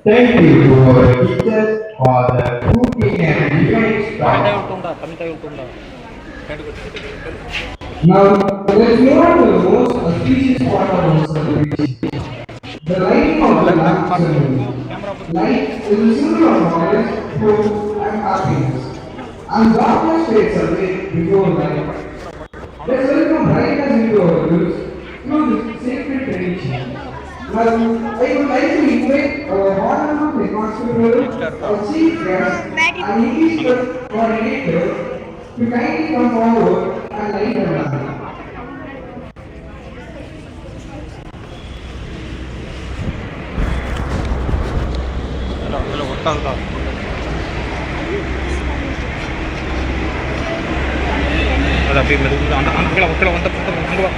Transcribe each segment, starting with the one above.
Thank you to our teachers for the cooking and event start. Now, let's move on to the most auspicious part of our celebration, the lighting of the lamp ceremony. Light is a symbol of knowledge, hope, and happiness. And darkness fades away before light. Let's welcome brightness into our lives through this sacred tradition. Now, I would like to invite our honorable constable, our chief guest, and English coordinator to kindly come forward and light the lamp. Tapi anak kalau untuk dua.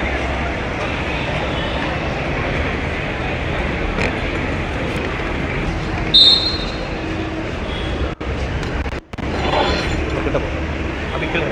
Kita boleh. Tapi kalau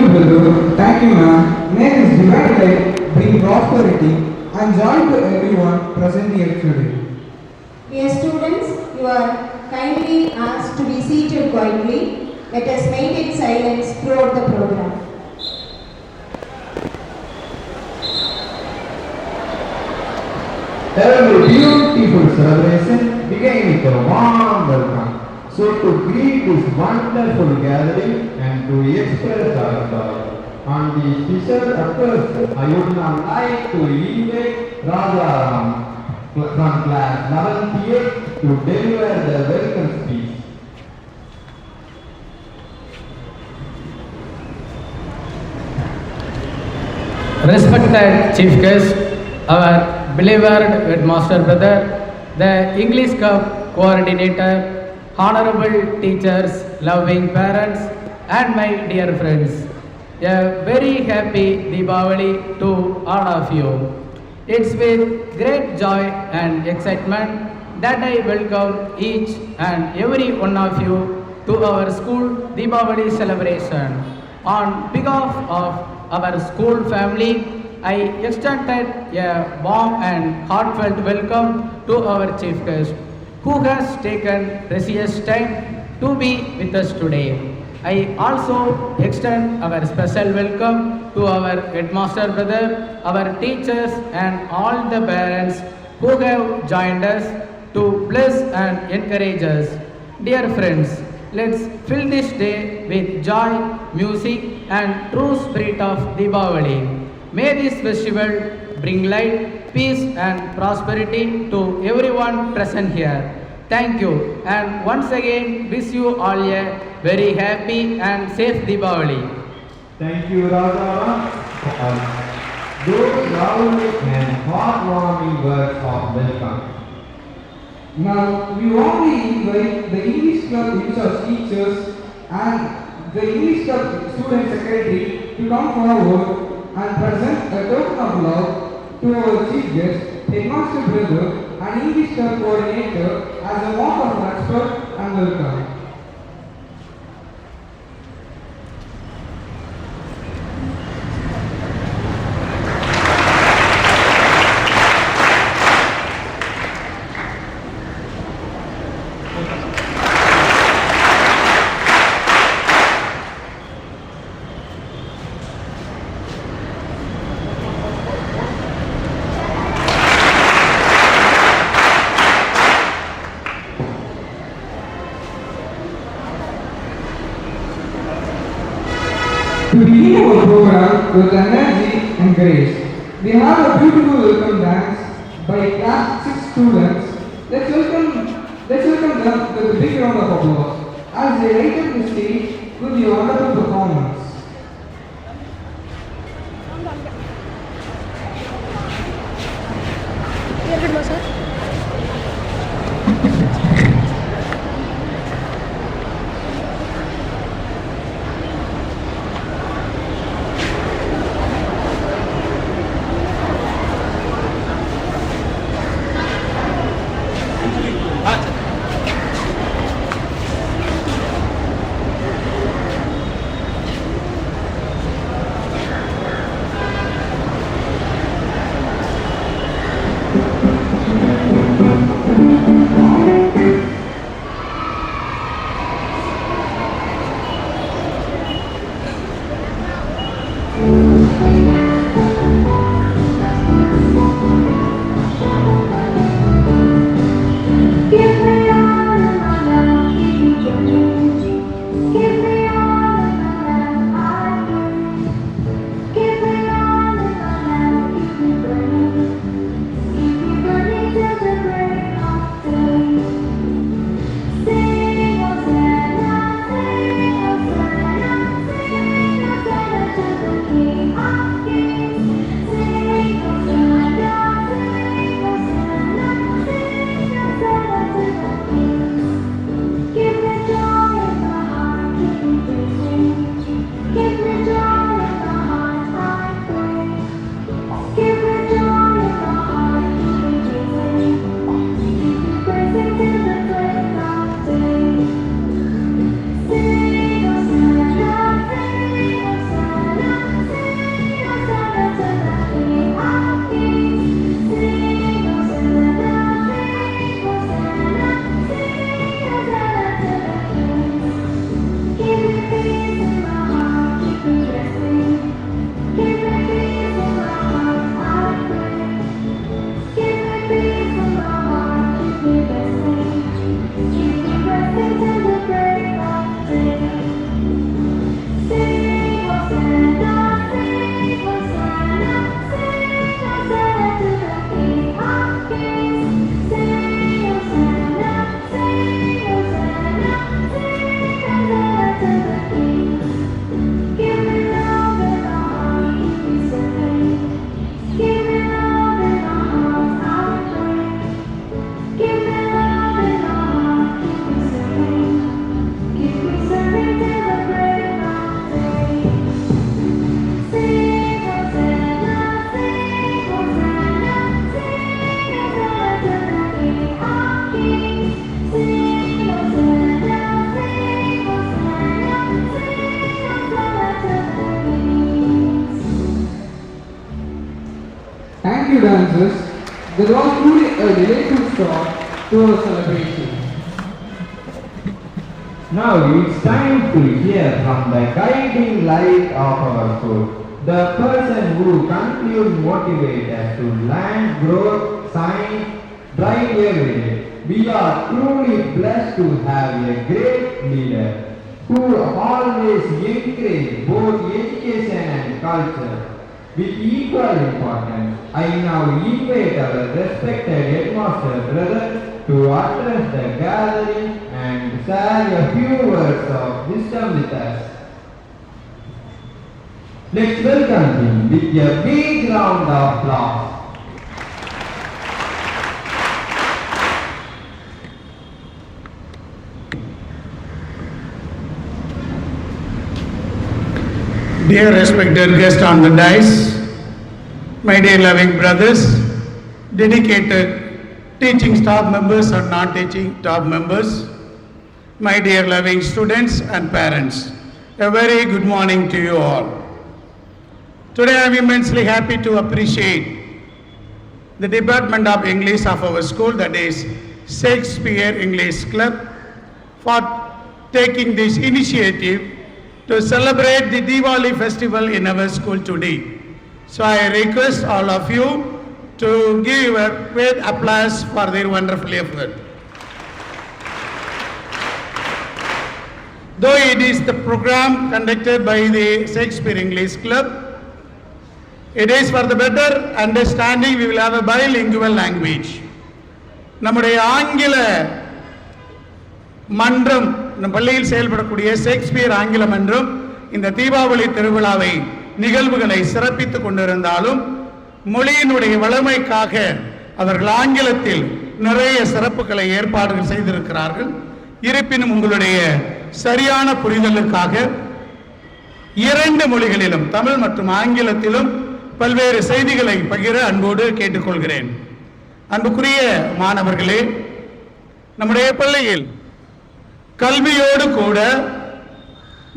you, brother. Thank you, ma'am. May this divine light bring prosperity and joy to everyone present here today. Dear students, you are kindly asked to be seated quietly. Let us maintain silence throughout the program. Every beautiful celebration began with a warm welcome. So to greet this wonderful gathering and to express our joy on the special occasion, I would now like to invite Raja from class 11th to deliver the welcome speech. Respected Chief Guest, our beloved headmaster brother, the English Cup coordinator, honorable teachers, loving parents, and my dear friends, a very happy Deepavali to all of you. It's with great joy and excitement that I welcome each and every one of you to our school Deepavali celebration. On behalf of our school family, I extended a warm and heartfelt welcome to our chief guest, who has taken precious time to be with us today. I also extend our special welcome to our headmaster brother, our teachers, and all the parents who have joined us to bless and encourage us. Dear friends, let's fill this day with joy, music, and true spirit of Deepavali. May this festival bring light, peace, and prosperity to everyone present here. Thank you, and once again wish you all a very happy and safe Deepavali. Thank you, Raja, for those lovely and heartwarming words of welcome. Now, we warmly invite the English Club in-charge teachers and the English Club student secretary to come forward and present a token of love to our chief guest, headmaster brother, and English Club coordinator as a mark of respect and welcome. To begin our program with energy and grace, we have a beautiful welcome dance by class 6 students. Let's welcome them with a big round of applause as they lighten the stage with the wonderful performance. few dances, there was truly a delightful start to our celebration. Now it's time to hear from the guiding light of our school, the person who continues to motivate us to learn, grow, shine, bright every day. We are truly blessed to have a great leader who always encourages both education and culture with equal importance. I now invite our respected headmaster brother to address the gathering and share a few words of wisdom with us. Let's welcome him with a big round of applause. Dear respected guests on the dais, my dear loving brothers, dedicated teaching staff members and non-teaching staff members, my dear loving students and parents, a very good morning to you all. Today I am immensely happy to appreciate the Department of English of our school, that is Shakespeare English Club, for taking this initiative to celebrate the Diwali festival in our school today. So I request all of you to give a great applause for their wonderful effort. Though it is the program conducted by the Shakespeare English Club, it is for the better understanding we will have a bilingual language. நம்முடைய ஆங்கில மன்றம் நம் பள்ளியில் செயல்படக்கூடிய Shakespeare ஆங்கில மன்றம் இந்த தீபாவளி திருவிழாவை நிகழ்வுகளை சிறப்பித்துக் கொண்டிருந்தாலும் மொழியினுடைய வளமைக்காக அவர்கள் ஆங்கிலத்தில் நிறைய சிறப்புகளை ஏற்பாடுகள் செய்திருக்கிறார்கள். இருப்பினும் உங்களுடைய சரியான புரிதலுக்காக 2 மொழிகளிலும் தமிழ் மற்றும் ஆங்கிலத்திலும் பல்வேறு செய்திகளை பகிர அன்போடு கேட்டுக்கொள்கிறேன். அன்புக்குரிய மாணவர்களே, நம்முடைய பள்ளியில் கல்வியோடு கூட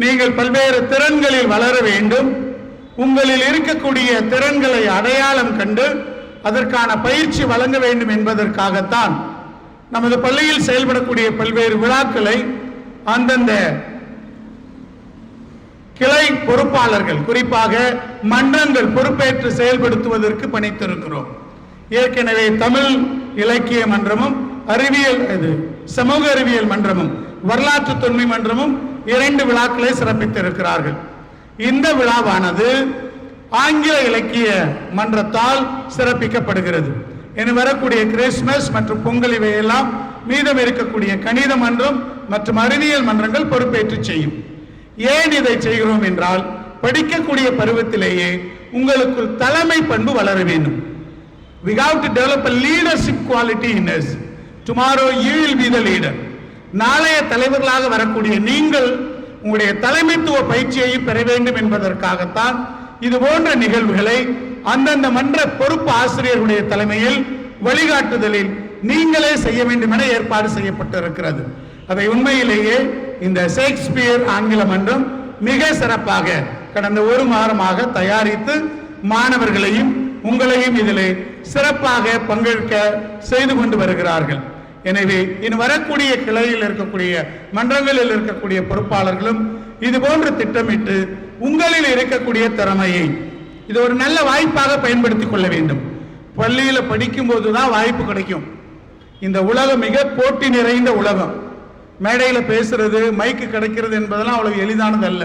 நீங்கள் பல்வேறு திறன்களில் வளர வேண்டும். உங்களில் இருக்கக்கூடிய திறன்களை அடையாளம் கண்டு அதற்கான பயிற்சி வழங்க வேண்டும் என்பதற்காகத்தான் நமது பள்ளியில் செயல்படக்கூடிய பல்வேறு விழாக்களை அந்தந்த கிளை பொறுப்பாளர்கள், குறிப்பாக மன்றங்கள் பொறுப்பேற்று செயல்படுத்துவதற்கு பணித்திருக்கிறோம். ஏற்கனவே தமிழ் இலக்கிய மன்றமும் சமூக அறிவியல் மன்றமும் வரலாற்று தொன்மை மன்றமும் 2 விழாக்களை சிறப்பித்திருக்கிறார்கள். இந்த விழாவானது ஆங்கில இலக்கிய மன்றத்தால் சிறப்பிக்கப்படுகிறது. இனி வரக்கூடிய கிறிஸ்துமஸ் மற்றும் பொங்கல் இவையெல்லாம் மீதம் இருக்கக்கூடிய கணித மன்றம் மற்றும் அறிவியல் மன்றங்கள் பொறுப்பேற்று செய்யும். ஏன் இதை செய்கிறோம் என்றால், படிக்கக்கூடிய பருவத்திலேயே உங்களுக்குள் தலைமை பண்பு வளர வேண்டும். We have to develop a leadership quality in us. Tomorrow you will be the leader. நாளைய தலைவர்களாக வரக்கூடிய நீங்கள் உங்களுடைய தலைமைத்துவ பயிற்சியை பெற வேண்டும் என்பதற்காகத்தான் இது போன்ற நிகழ்வுகளை அந்தந்த மன்ற பொறுப்பு ஆசிரியர்களுடைய தலைமையில் வழிகாட்டுதலில் நீங்களே செய்ய வேண்டும் என ஏற்பாடு செய்யப்பட்டிருக்கிறது. அதை உண்மையிலேயே இந்த ஷேக்ஸ்பியர் ஆங்கில மன்றம் மிக சிறப்பாக கடந்த 1 மாதமாக தயாரித்து மாணவர்களையும் உங்களையும் இதிலே சிறப்பாக பங்கேற்க செய்து கொண்டு வருகிறார்கள். எனவே இனி வரக்கூடிய கிளையில் இருக்கக்கூடிய மன்றங்களில் இருக்கக்கூடிய பொறுப்பாளர்களும் இது போன்று திட்டமிட்டு உங்களில் இருக்கக்கூடிய திறமையை இது ஒரு நல்ல வாய்ப்பாக பயன்படுத்திக் கொள்ள வேண்டும். பள்ளியில் படிக்கும் போதுதான் வாய்ப்பு கிடைக்கும். இந்த உலகம் மிக போட்டி நிறைந்த உலகம். மேடையில் பேசுறது, மைக்கு கிடைக்கிறது என்பதெல்லாம் அவ்வளவு எளிதானது அல்ல.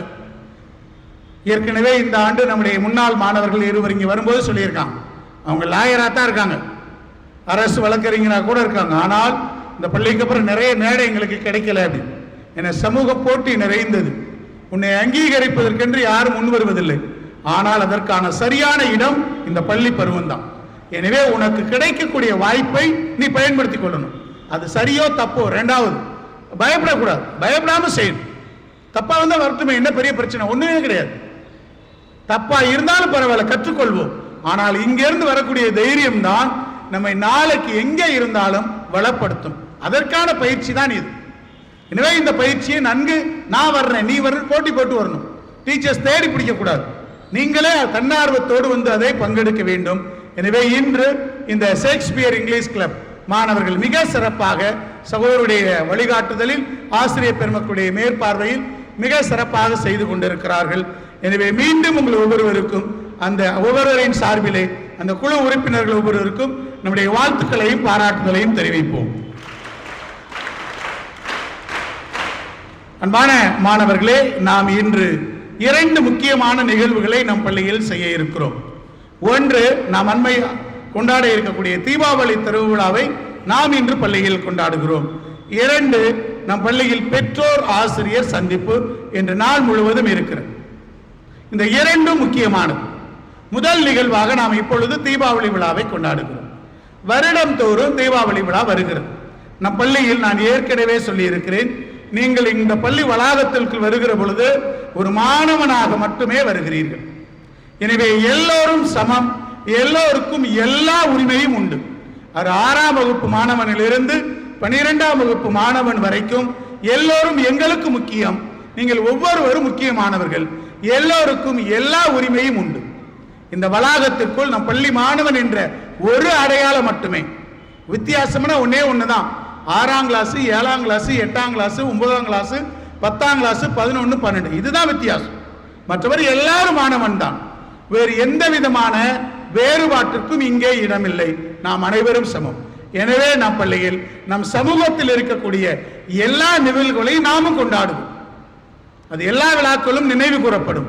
ஏற்கனவே இந்த ஆண்டு நம்முடைய முன்னாள் மாணவர்கள் இருவர் இங்கே வரும்போது சொல்லியிருக்காங்க, அவங்க லாயராக தான் இருக்காங்க, அரசு வழக்கறிஞராக கூட இருக்காங்க. ஆனால் இந்த பள்ளிக்கு அப்புறம் நிறைய மேடை எங்களுக்கு கிடைக்கல அப்படின்னு. என சமூக போட்டி நிறைந்தது. உன்னை அங்கீகரிப்பதற்கென்று யாரும் முன் வருவதில்லை. ஆனால் அதற்கான சரியான இடம் இந்த பள்ளி பருவம் தான். எனவே உனக்கு கிடைக்கக்கூடிய வாய்ப்பை நீ பயன்படுத்திக் கொள்ளணும். அது சரியோ தப்போ, 2வது பயப்படக்கூடாது, பயப்படாம செய்யணும். தப்பா வந்தா வரட்டுமே, என்ன பெரிய பிரச்சனை, ஒண்ணுமே கிடையாது. தப்பா இருந்தாலும் பரவாயில்ல, கற்றுக்கொள்வோம். ஆனால் இங்கிருந்து வரக்கூடிய தைரியம் தான் நம்மை நாளைக்கு எங்கே இருந்தாலும் வளப்படுத்தும். அதற்கான பயிற்சி தான் இது. எனவே இந்த பயிற்சியை நன்கு நான் வர்றேன், நீ வர்ற போட்டி போட்டு வரணும். டீச்சர்ஸ் தேடி பிடிக்க கூடாது. நீங்களே தன்னார்வத்தோடு வந்து அதை பங்கெடுக்க வேண்டும். எனவே இன்று இந்த ஷேக்ஸ்பியர் இங்கிலீஷ் கிளப் மாணவர்கள் மிக சிறப்பாக சகோதரருடைய வழிகாட்டுதலில் ஆசிரியர் பெருமக்களுடைய மேற்பார்வையில் மிக சிறப்பாக செய்து கொண்டிருக்கிறார்கள். எனவே மீண்டும் உங்கள் ஒவ்வொருவருக்கும் அந்த ஒவ்வொருவரின் சார்பிலே அந்த குழு உறுப்பினர்கள் ஒவ்வொருவருக்கும் நம்முடைய வாழ்த்துக்களையும் பாராட்டுதலையும் தெரிவிப்போம். அன்பான மாணவர்களே, நாம் இன்று 2 முக்கியமான நிகழ்வுகளை நம் பள்ளியில் செய்ய இருக்கிறோம். ஒன்று, நாம் அண்மை கொண்டாட இருக்கக்கூடிய தீபாவளி திருவிழாவை நாம் இன்று பள்ளியில் கொண்டாடுகிறோம். 2, நம் பள்ளியில் பெற்றோர் ஆசிரியர் சந்திப்பு என்று நாள் முழுவதும் இருக்கிறது. இந்த 2 முக்கியமானது. முதல் நிகழ்வாக நாம் இப்பொழுது தீபாவளி விழாவை கொண்டாடுகிறோம். வருடம் தோறும் தீபாவளி விழா வருகிறது. நம் பள்ளியில் நான் ஏற்கனவே சொல்லியிருக்கிறேன், நீங்கள் இந்த பள்ளி வளாகத்திற்கு வருகிற பொழுது ஒரு மாணவனாக மட்டுமே வருகிறீர்கள். எனவே எல்லோரும் சமம், எல்லோருக்கும் எல்லா உரிமையும் உண்டு. அது 6ஆம் வகுப்பு மாணவனிலிருந்து 12ஆம் வகுப்பு மாணவன் வரைக்கும் எல்லோரும் எங்களுக்கு முக்கியம். நீங்கள் ஒவ்வொருவரும் முக்கியமானவர்கள். எல்லோருக்கும் எல்லா உரிமையும் உண்டு. இந்த வளாகத்திற்குள் நம் பள்ளி மாணவன் என்ற ஒரு அடையாளம் மட்டுமே. வித்தியாசம்னா ஒன்னே ஒண்ணுதான். 6ஆம் கிளாஸ், 7ஆம் கிளாஸ், 8ஆம் கிளாஸ், 9ஆம் கிளாஸ், 10ஆம் கிளாஸ், 11, 12 இதுதான் வித்தியாசம். மற்றவர் எல்லாரும் மாணவன் தான். வேறு எந்த விதமான வேறுபாட்டிற்கும் இங்கே இடமில்லை. நாம் அனைவரும் சமம். எனவே நம் பள்ளியில் நம் சமூகத்தில் இருக்கக்கூடிய எல்லா நிகழ்வுகளையும் நாமும் கொண்டாடுவோம். அது எல்லா விழாக்களும் நினைவு கூறப்படும்.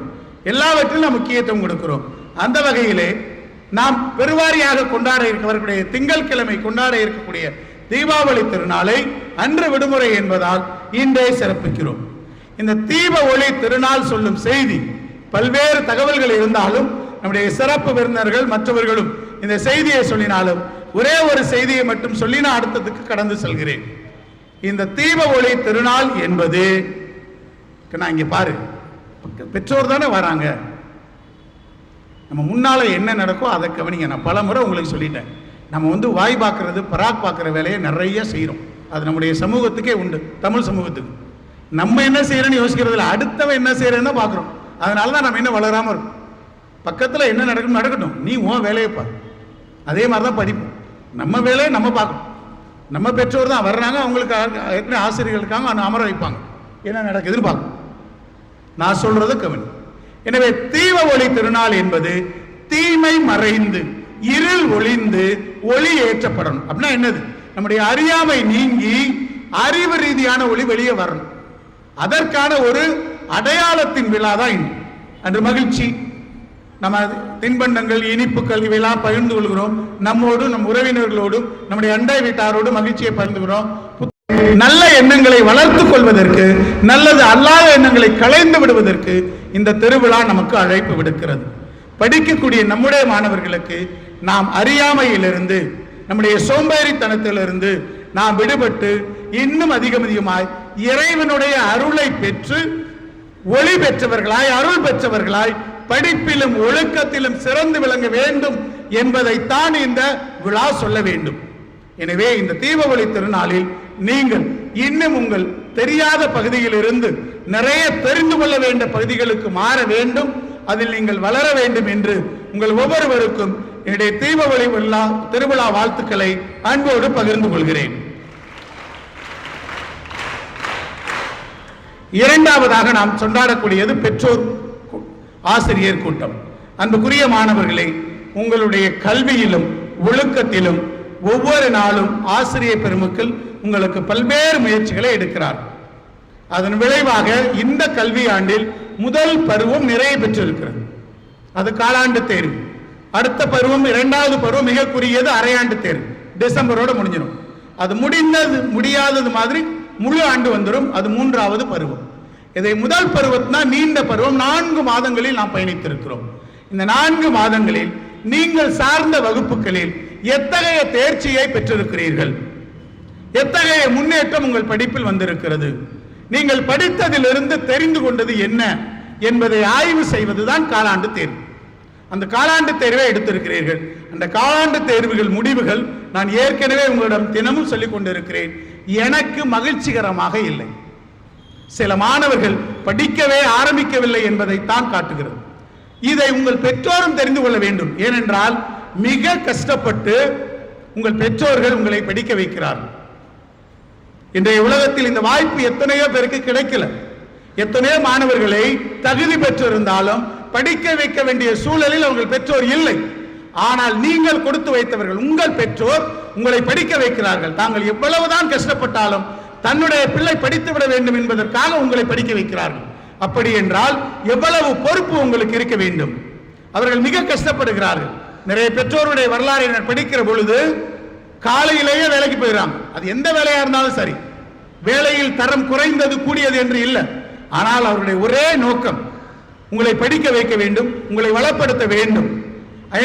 எல்லாவற்றிலும் நாம் முக்கியத்துவம் கொடுக்கிறோம். அந்த வகையிலே நாம் பெருவாரியாக கொண்டாட இருக்கவர்களுடைய திங்கட்கிழமை கொண்டாட இருக்கக்கூடிய தீபாவளி திருநாளை அன்று விடுமுறை என்பதால் இன்றே சிறப்பிக்கிறோம். இந்த தீப ஒளி திருநாள் சொல்லும் செய்தி பல்வேறு தகவல்கள் இருந்தாலும் நம்முடைய சிறப்பு விருந்தினர்கள் மற்றவர்களும் இந்த செய்தியை சொல்லினாலும் ஒரே ஒரு செய்தியை மட்டும் சொல்லி நான் அடுத்ததுக்கு கடந்து செல்கிறேன். இந்த தீப ஒளி திருநாள் என்பது, நான் இங்க பாரு, பெற்றோர் தானே வராங்க, நம்ம முன்னால என்ன நடக்கோ அதை கவனிங்க. நான் பல முறை உங்களுக்கு சொல்லிட்டேன். நம்ம வாய் பார்க்கறது பராக் பார்க்குற வேலையை நிறைய செய்கிறோம். அது நம்முடைய சமூகத்துக்கே உண்டு, தமிழ் சமூகத்துக்கு. நம்ம என்ன செய்யறோன்னு யோசிக்கிறதுல அடுத்தவன் என்ன செய்யறேன்னு பார்க்குறோம். அதனால தான் நம்ம இன்னும் வளராமல் இருக்கும். பக்கத்தில் என்ன நடக்கும் நடக்கட்டும், நீ உன் வேலையை பாரு. அதே மாதிரி தான் படிப்போம். நம்ம வேலையை நம்ம பார்க்கணும். நம்ம பெற்றோர் தான் வர்றாங்க, அவங்களுக்கு ஏற்கனவே ஆசிரியர்கள் இருக்காங்க, அமர வைப்பாங்க, என்ன நடக்குதுன்னு பார்க்கணும். நான் சொல்றது கவனி. எனவே தீப ஒளி திருநாள் என்பது தீமை மறைந்து இருள் ஒளிந்து ஒளி ஏற்றப்படணும். அப்படின்னா என்னது? நம்முடைய அறியாமை நீங்கி அறிவு ரீதியான ஒளி வெளியே வரணும். அதற்கான ஒரு அடையாளத்தின் விழா தான் இன்று. அன்று மகிழ்ச்சி, நம்ம தின்பண்டங்கள் இனிப்புகள் இவையெல்லாம் பகிர்ந்து கொள்கிறோம். நம்மோடும் நம் உறவினர்களோடும் நம்முடைய அண்டை வீட்டாரோடும் மகிழ்ச்சியை பகிர்ந்துகிறோம். நல்ல எண்ணங்களை வளர்த்துக் கொள்வதற்கு, நல்லது அல்லாத எண்ணங்களை களைந்து விடுவதற்கு இந்த திருவிழா நமக்கு அழைப்பு விடுக்கிறது. படிக்கக்கூடிய நம்முடைய மாணவர்களுக்கு நாம் அறியாமையிலிருந்து, நம்முடைய சோம்பேறித்தனத்திலிருந்து நாம் விடுபட்டு இன்னும் அதிகமாய் இறைவனுடைய அருளை பெற்று ஒளி பெற்றவர்களாய், அருள் பெற்றவர்களாய், படிப்பிலும் ஒழுக்கத்திலும் சிறந்து விளங்க வேண்டும் என்பதைத்தான் இந்த விழா சொல்ல வேண்டும். எனவே இந்த தீபாவளி திருநாளில் நீங்கள் இன்னும் உங்கள் தெரியாத பகுதியில் இருந்து நிறைய தெரிந்து கொள்ள வேண்டிய பகுதிகளுக்கு மாற வேண்டும். அதில் நீங்கள் வளர வேண்டும் என்று உங்கள் ஒவ்வொருவருக்கும் என்னுடைய தீபாவளி திருவிழா வாழ்த்துக்களை அன்போடு பகிர்ந்து கொள்கிறேன். இரண்டாவதாக நாம் கொண்டாடக்கூடியது பெற்றோர் ஆசிரியர் கூட்டம். அன்புக்குரிய மாணவர்களே, உங்களுடைய கல்வியிலும் ஒழுக்கத்திலும் ஒவ்வொரு நாளும் ஆசிரியர் பெருமக்கள் உங்களுக்கு பல்வேறு முயற்சிகளை எடுக்கிறார். அதன் விளைவாக இந்த கல்வி ஆண்டில் முதல் பருவம் நிறைய பெற்றிருக்கிறது. அது காலாண்டு தேர்வு. அடுத்த பருவம், இரண்டாவது பருவம் மிக குறுகியது, அரையாண்டு தேர்வு, டிசம்பரோட முடிஞ்சிடும். அது முடியாதது மாதிரி முழு ஆண்டு வந்துடும். அது மூன்றாவது பருவம். இதை முதல் பருவத்தினா நீண்ட பருவம் 4 மாதங்களில் நாம் பயணித்திருக்கிறோம். இந்த 4 மாதங்களில் நீங்கள் சார்ந்த வகுப்புகளில் எத்தகைய தேர்ச்சியை பெற்றிருக்கிறீர்கள், எத்தகைய முன்னேற்றம் உங்கள் படிப்பில் வந்திருக்கிறது, நீங்கள் படித்ததிலிருந்து தெரிந்து கொண்டது என்ன என்பதை ஆய்வு செய்வதுதான் காலாண்டு தேர்வு. அந்த காலாண்டு தேர்வை எடுத்திருக்கிறீர்கள். அந்த காலாண்டு தேர்வுகள் முடிவுகள் நான் ஏற்கனவே உங்களிடம் தினமும் சொல்லிக் கொண்டிருக்கிறேன், எனக்கு மகிழ்ச்சிகரமாக இல்லை. சில மாணவர்கள் படிக்கவே ஆரம்பிக்கவில்லை என்பதைத்தான் காட்டுகிறது. இதை உங்கள் பெற்றோரும் தெரிந்து கொள்ள வேண்டும். ஏனென்றால் மிக கஷ்டப்பட்டு உங்கள் பெற்றோர்கள் உங்களை படிக்க வைக்கிறார்கள். இன்றைய உலகத்தில் இந்த வாய்ப்பு எத்தனையோ பேருக்கு கிடைக்கல. எத்தனையோ மாணவர்களை தகுதி பெற்றிருந்தாலும் படிக்க வைக்க வேண்டிய சூழலில் உங்கள் பெற்றோர் இல்லை. ஆனால் நீங்கள் கொடுத்து வைத்தவர்கள், உங்கள் பெற்றோர் உங்களை படிக்க வைக்கிறார்கள். தாங்கள் எவ்வளவுதான் கஷ்டப்பட்டாலும் தன்னுடைய பிள்ளை படித்து விட வேண்டும் என்பதற்காக உங்களை படிக்க வைக்கிறார்கள். அப்படி என்றால் எவ்வளவு பொறுப்பு உங்களுக்கு இருக்க வேண்டும். அவர்கள் மிக கஷ்டப்படுகிறார்கள். நிறைய பெற்றோருடைய வரலாறை நான் படிக்கிற பொழுது காலையிலேயே வேலைக்கு போயிடறாங்க. அது எந்த வேலையா இருந்தாலும் சரி, வேலையில் தரம் குறைந்தது கூடியது என்று இல்லை. ஆனால் அவருடைய ஒரே நோக்கம் உங்களை படிக்க வைக்க வேண்டும், உங்களை வளப்படுத்த வேண்டும்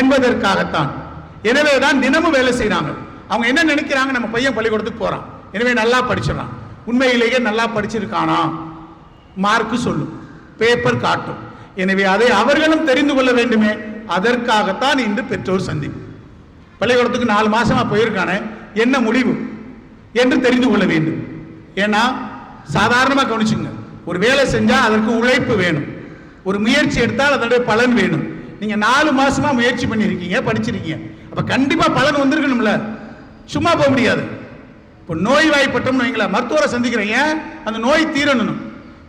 என்பதற்காகத்தான். எனவே தான் தினமும் வேலை செய்யறாங்க. அவங்க என்ன நினைக்கிறாங்க, நம்ம பையன் பள்ளிக்கூடத்துக்கு போறான், எனவே நல்லா படிச்சிடறான். உண்மையிலேயே நல்லா படிச்சிருக்கானா மார்க்கு சொல்லும், பேப்பர் காட்டும். எனவே அதை அவர்களும் தெரிந்து கொள்ள வேண்டுமே, அதற்காகத்தான் இன்று பெற்றோர் சந்திப்பு. பள்ளிக்கூடத்துக்கு 4 மாசமா போயிருக்கானே, என்ன முடிவு என்று தெரிந்து கொள்ள வேண்டும். ஏன்னா சாதாரணமாக கவனிச்சுங்க, ஒரு வேலை செஞ்சா அதற்கு உழைப்பு வேணும், ஒரு முயற்சி எடுத்தால் அதனுடைய பலன் வேணும். நீங்க 4 மாசமா முயற்சி பண்ணியிருக்கீங்க, படிச்சிருக்கீங்க, அப்ப கண்டிப்பா பலன் வந்திருக்கணும்ல, சும்மா போக முடியாது. இப்போ நோய் வாய்ப்பட்டோம்னு வைங்களா, மருத்துவரை சந்திக்கிறீங்க, அந்த நோய் தீரணும்.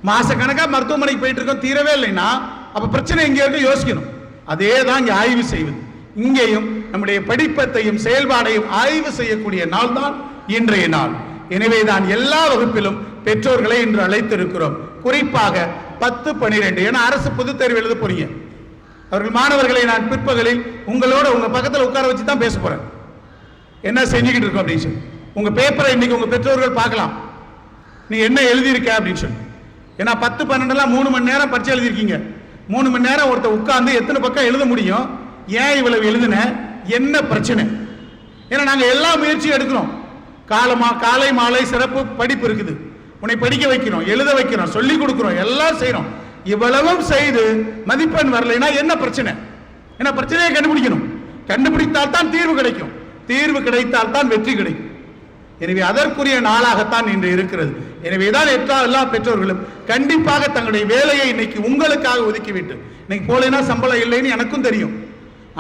மாசக்கணக்கா மருத்துவமனைக்கு போயிட்டு இருக்கோம், தீரவே இல்லைன்னா அப்ப பிரச்சனை எங்க இருக்கு யோசிக்கணும். அதே தான் இங்கே ஆய்வு செய்வது. இங்கேயும் நம்முடைய படிப்பத்தையும் செயல்பாடையும் ஆய்வு செய்யக்கூடிய நாள் தான் இன்றைய நாள். எனவே தான் எல்லா வகுப்பிலும் பெற்றோர்களை இன்று அழைத்திருக்கிறோம். குறிப்பாக 10, 12, ஏன்னா அரசு பொதுத் தேர்வு எழுத போறீங்க. அவர்கள் மாணவர்களை நான் பிற்பகலில் உங்களோட உங்க பக்கத்தில் உட்கார வச்சு தான் பேச போறேன். என்ன செஞ்சுக்கிட்டு இருக்கோம் அப்படின்னு சொல்லி உங்க பேப்பரை இன்னைக்கு உங்க பெற்றோர்கள் பார்க்கலாம், நீ என்ன எழுதியிருக்க அப்படின்னு சொல்லி. ஏன்னா 10, 12 3 மணி நேரம் பரிச்சை எழுதியிருக்கீங்க. 3 மணி நேரம் ஒருத்தர் உட்கார்ந்து எத்தனை பக்கம் எழுத முடியும்? ஏன் இவ்வளவு எழுதுன, என்ன பிரச்சனை? ஏன்னா நாங்க எல்லா முயற்சியும் எடுக்கிறோம். காலை மாலை சிறப்பு படிப்பு இருக்குது, உன்னை படிக்க வைக்கிறோம், எழுத வைக்கிறோம், சொல்லி கொடுக்கிறோம், எல்லாம் செய்யறோம். இவ்வளவும் செய்து மதிப்பெண் வரலைன்னா என்ன பிரச்சனை? என்ன பிரச்சனையை கண்டுபிடிக்கணும். கண்டுபிடித்தால் தான் தீர்வு கிடைக்கும், தீர்வு கிடைத்தால் தான் வெற்றி கிடைக்கும். எனவே அதற்குரிய நாளாகத்தான் இன்று இருக்கிறது. எனவேதான் எல்லா பெற்றோர்களும் கண்டிப்பாக தங்களுடைய வேலையை இன்னைக்கு உங்களுக்காக ஒதுக்கிவிட்டு, இன்னைக்கு போலேனா சம்பளம் இல்லைன்னு எனக்கும் தெரியும்,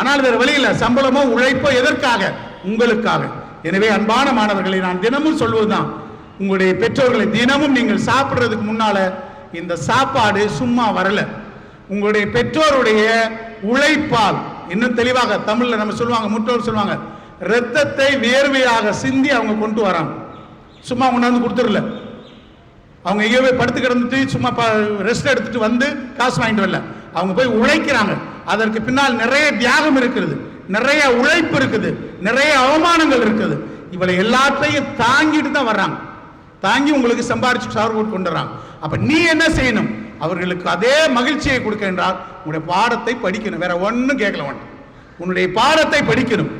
ஆனால் வேற வழி இல்லை, சம்பளமோ உழைப்போ எதற்காக? உங்களுக்காக. எனவே அன்பான மாணவர்களை நான் தினமும் சொல்வதுதான், உங்களுடைய பெற்றோர்களை தினமும் நீங்கள் சாப்பிடுறதுக்கு முன்னால இந்த சாப்பாடு சும்மா வரல, உங்களுடைய பெற்றோருடைய உழைப்பால், இன்னும் தெளிவாக தமிழ்ல நம்ம சொல்லுவாங்க, முற்றோர் சொல்லுவாங்க, ரத்தத்தை வேர்வையாக சிந்தி அவங்க கொண்டு வராங்க. சும்மா கொண்டாந்து கொடுத்துடல, அவங்க எங்கேயோ போய் படுத்து கிடந்துட்டு சும்மா ரெஸ்ட் எடுத்துட்டு வந்து காசு வாங்கிட்டு வரல, அவங்க போய் உழைக்கிறாங்க. அதற்கு பின்னால் நிறைய தியாகம் இருக்கிறது, நிறைய உழைப்பு இருக்குது, நிறைய அவமானங்கள் இருக்குது. இவளை எல்லாத்தையும் தாங்கிட்டு தான் வர்றாங்க, தாங்கி உங்களுக்கு சம்பாரிச்சு சார்பு கொண்டு வர்றாங்க. அப்ப நீ என்ன செய்யணும்? அவர்களுக்கு அதே மகிழ்ச்சியை கொடுக்க என்றால் உங்களுடைய பாடத்தை படிக்கணும், வேற ஒன்னும் கேட்கல வேண்டாம். உன்னுடைய பாடத்தை படிக்கணும்,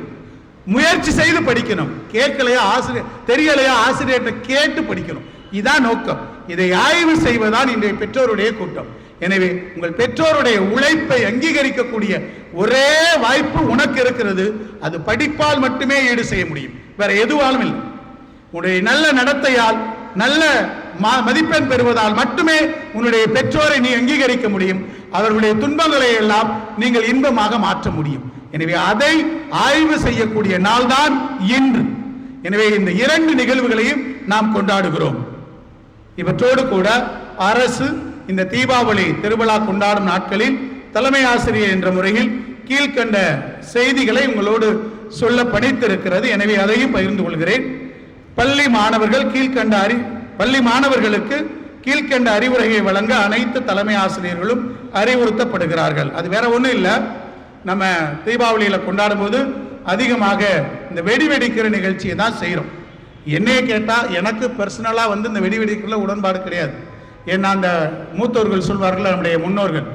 முயற்சி செய்து படிக்கணும். கேட்கலையா ஆசிரியர், தெரியலையா ஆசிரியர்கிட்ட கேட்டு படிக்கணும். இதான் நோக்கம். இதை ஆய்வு செய்வதுதான் இன்றைய பெற்றோருடைய கூட்டம். எனவே உங்கள் பெற்றோருடைய உழைப்பை அங்கீகரிக்கக்கூடிய ஒரே வாய்ப்பு உனக்கு இருக்கிறது. அது படிப்பால் மட்டுமே ஈடு செய்ய முடியும், வேற எதுவாலும் இல்லை. உன்னுடைய நல்ல நடத்தையால், நல்ல மதிப்பெண் பெறுவதால் மட்டுமே உன்னுடைய பெற்றோரை நீ அங்கீகரிக்க முடியும். அவர்களுடைய துன்பங்களை எல்லாம் நீங்கள் இன்பமாக மாற்ற முடியும். எனவே அதை ஆய்வு செய்யக்கூடிய நாள் தான் இன்று. எனவே இந்த 2 நிகழ்வுகளையும் நாம் கொண்டாடுகிறோம். இவற்றோடு கூட அரசு இந்த தீபாவளி திருவிழா கொண்டாடும் நாட்களில் தலைமை ஆசிரியர் என்ற முறையில் கீழ்கண்ட செய்திகளை உங்களோடு சொல்ல பணித்திருக்கிறது. எனவே அதையும் பகிர்ந்து கொள்கிறேன். பள்ளி மாணவர்களுக்கு கீழ்கண்ட அறிவுரையை வழங்க அனைத்து தலைமை ஆசிரியர்களும் அறிவுறுத்தப்படுகிறார்கள். அது வேற ஒன்றும் இல்லை, நம்ம தீபாவளியில கொண்டாடும் போது அதிகமாக இந்த வெடி வெடிக்கிற நிகழ்ச்சியை தான் செய்கிறோம். என்னைய கேட்டால் எனக்கு பர்சனலாக வந்து இந்த வெடி வெடிக்கிறதுல உடன்பாடு கிடையாது. ஏன்னா அந்த மூத்தோர்கள் சொல்வார்கள், நம்முடைய முன்னோர்கள்,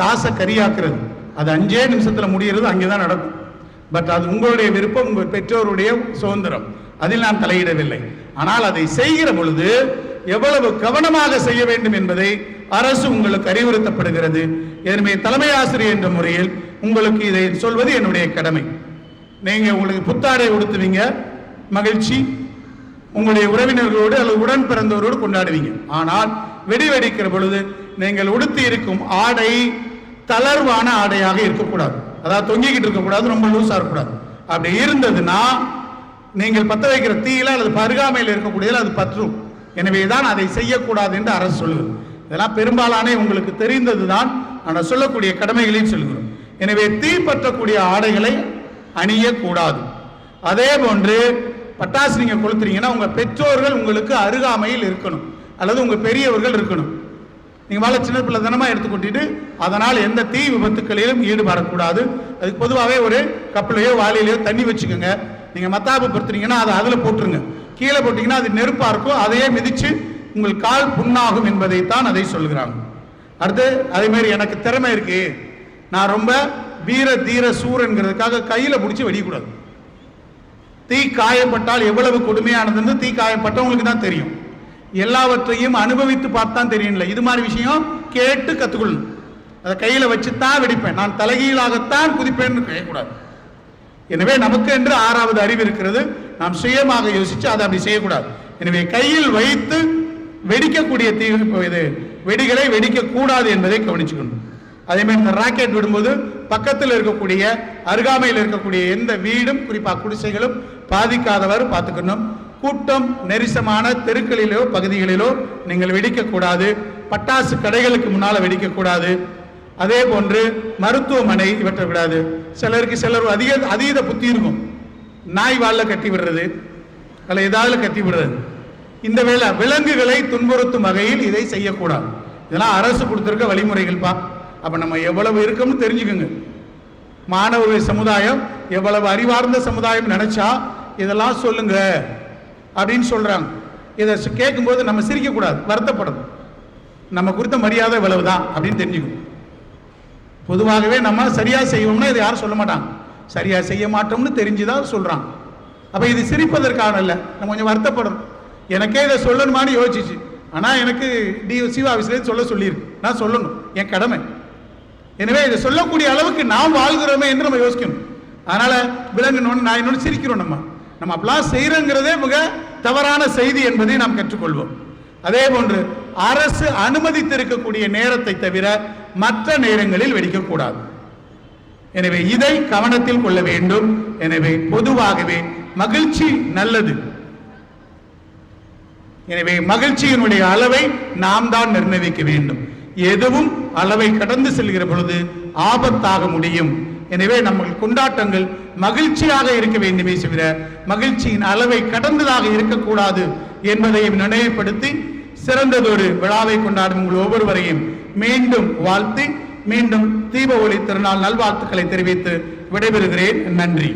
காசை கரியாக்குறது அது 5 நிமிஷத்தில் முடிகிறது, அங்கே தான் நடக்கும். பட் அது உங்களுடைய விருப்பம், உங்கள் பெற்றோருடைய சுதந்திரம், அதில் நான் தலையிடவில்லை. ஆனால் அதை செய்கிற பொழுது எவ்வளவு கவனமாக செய்ய வேண்டும் என்பதை அரசு உங்களுக்கு அறிவுறுத்தப்படுகிறது. எனவே தலைமை ஆசிரியர் என்ற முறையில் உங்களுக்கு இதை சொல்வது என்னுடைய கடமை. நீங்க உங்களுக்கு புத்தாடை உடுத்துவீங்க, மகிழ்ச்சி, உங்களுடைய உறவினர்களோடு அல்லது உடன் பிறந்தவரோடு கொண்டாடுவீங்க. ஆனால் வெடி வெடிக்கிற பொழுது நீங்கள் உடுத்தி இருக்கும் ஆடை தளர்வான ஆடையாக இருக்கக்கூடாது. அதாவது தொங்கிக்கிட்டு இருக்கக்கூடாது, ரொம்ப லூஸாக இருக்கக்கூடாது. அப்படி இருந்ததுன்னா நீங்கள் பற்ற வைக்கிற தீயில அல்லது அருகாமையில் இருக்கக்கூடியதில் அது பற்றும். எனவே தான் அதை செய்யக்கூடாது என்று அரசு சொல்லுகிறது. இதெல்லாம் பெரும்பாலானே உங்களுக்கு தெரிந்தது தான், நான் சொல்லக்கூடிய கடமைகளையும் சொல்கிறோம். எனவே தீ பற்றக்கூடிய ஆடைகளை அணியக்கூடாது. அதே போன்று பட்டாசு நீங்க கொளுத்துறீங்கன்னா உங்க பெற்றோர்கள் உங்களுக்கு அருகாமையில் இருக்கணும் அல்லது உங்க பெரியவர்கள் இருக்கணும். நீங்க மேல சின்ன பிள்ளை தனமா எடுத்து கொட்டிட்டு அதனால் எந்த தீ விபத்துக்களிலும் ஈடுபடக்கூடாது. அதுக்கு பொதுவாகவே ஒரு கப்பலையோ வாளியிலையோ தண்ணி வச்சுக்கோங்க. நீங்க மத்தாப்பு பொறுத்துறீங்கன்னா அதை அதுல போட்டுருங்க. கீழே போட்டீங்கன்னா அது நெருப்பா இருக்கும், அதையே மிதிச்சு உங்கள் கால் புண்ணாகும் என்பதைத்தான் அதை சொல்கிறாங்க. அடுத்து அதே மாதிரி எனக்கு திறமை இருக்கு, நான் ரொம்ப வீர தீர சூரன்கிறதுக்காக கையில பிடிச்சி வெடிக்கூடாது. தீ காயப்பட்டால் எவ்வளவு கொடுமையானதுன்னு தீ காயப்பட்டவங்களுக்கு தான் தெரியும். எல்லாவற்றையும் அனுபவித்து பார்த்தான் தெரியல. இது மாதிரி விஷயம் கேட்டு கத்துக்கொள்ளணும். அதை கையில வச்சுத்தான் வெடிப்பேன், நான் தலைகீழாகத்தான் குதிப்பேன்னு செய்யக்கூடாது. எனவே நமக்கு என்று 6வது அறிவு இருக்கிறது, நாம் சுயமாக யோசிச்சு அதை அப்படி செய்யக்கூடாது. எனவே கையில் வைத்து வெடிக்கக்கூடிய தீ இது வெடிகளை வெடிக்க கூடாது என்பதை கவனிச்சுக்கணும். அதே மாதிரி இந்த ராக்கெட் விடும்போது பக்கத்தில் இருக்கக்கூடிய அருகாமையில் இருக்கக்கூடிய எந்த வீடும் குறிப்பாக குடிசைகளும் பாதிக்காதவாறு பார்த்துக்கணும். கூட்டம் நெரிசமான தெருக்களிலோ பகுதிகளிலோ நீங்கள் வெடிக்கக்கூடாது. பட்டாசு கடைகளுக்கு முன்னால் வெடிக்கக்கூடாது. அதே போன்று மருத்துவமனை இவற்றை விடாது. சிலர் அதீத புத்தி இருக்கும், நாய் வாழ கட்டி விடுறது அல்ல ஏதாவது கட்டி விடுறது. இந்த வேளை விலங்குகளை துன்புறுத்தும் வகையில் இதை செய்யக்கூடாது. இதெல்லாம் அரசு கொடுத்திருக்க வழிமுறைகள் பா. அப்ப நம்ம எவ்வளவு இருக்கோம்னு தெரிஞ்சுக்கோங்க. மாணவ சமுதாயம் எவ்வளவு அறிவார்ந்த சமுதாயம் நினைச்சா இதெல்லாம் சொல்லுங்க அப்படின்னு சொல்றாங்க. இதை கேட்கும்போது நம்ம சிரிக்க கூடாது, வருத்தப்படணும். நம்ம குறித்த மரியாதை இவ்வளவுதான் அப்படின்னு தெரிஞ்சுக்கணும். பொதுவாகவே நம்ம சரியா செய்வோம்னா இதை யாரும் சொல்ல மாட்டாங்க, சரியா செய்ய மாட்டோம்னு தெரிஞ்சுதான் சொல்றாங்க. அப்ப இது சிரிப்பதற்கான இல்லை, நம்ம கொஞ்சம் வருத்தப்படணும். எனக்கே இதை சொல்லணுமான்னு யோசிச்சு, ஆனா எனக்கு டிஓசி ஆஃபீஸ்ல சொல்ல சொல்லியிருக்கு, நான் சொல்லணும், என் கடமை. எனவே இதை சொல்லக்கூடிய அளவுக்கு நாம் வாழ்கிறோமே என்று நம்ம யோசிக்கணும். அதனால விலங்குனோன்னு நான் இன்னொன்று சிரிக்கிறோம். நம்ம அப்படிலாம் செய்யறோங்கிறதே மிக தவறான செய்தி என்பதை நாம் கற்றுக்கொள்வோம். அதே போன்று அரசு அனுமதித்திருக்கக்கூடிய நேரத்தை தவிர மற்ற நேரங்களில் வெடிக்கக்கூடாது. எனவே இதை கவனத்தில் கொள்ள வேண்டும். எனவே பொதுவாகவே மகிழ்ச்சி நல்லது. எனவே மகிழ்ச்சியினுடைய அளவை நாம் தான் நிர்ணயிக்க வேண்டும். எதுவும் அளவை கடந்து செல்கிற பொழுது ஆபத்தாக முடியும். எனவே நம்ம கொண்டாட்டங்கள் மகிழ்ச்சியாக இருக்க வேண்டுமே தவிர மகிழ்ச்சியின் அளவை கடந்ததாக இருக்கக்கூடாது என்பதையும் நினைவுபடுத்தி சிறந்ததொரு விழாவை கொண்டாடும் உங்கள் ஒவ்வொருவரையும் மீண்டும் வாழ்த்தி மீண்டும் தீப ஒளி திருநாள் நல்வாழ்த்துக்களை தெரிவித்து விடைபெறுகிறேன். நன்றி.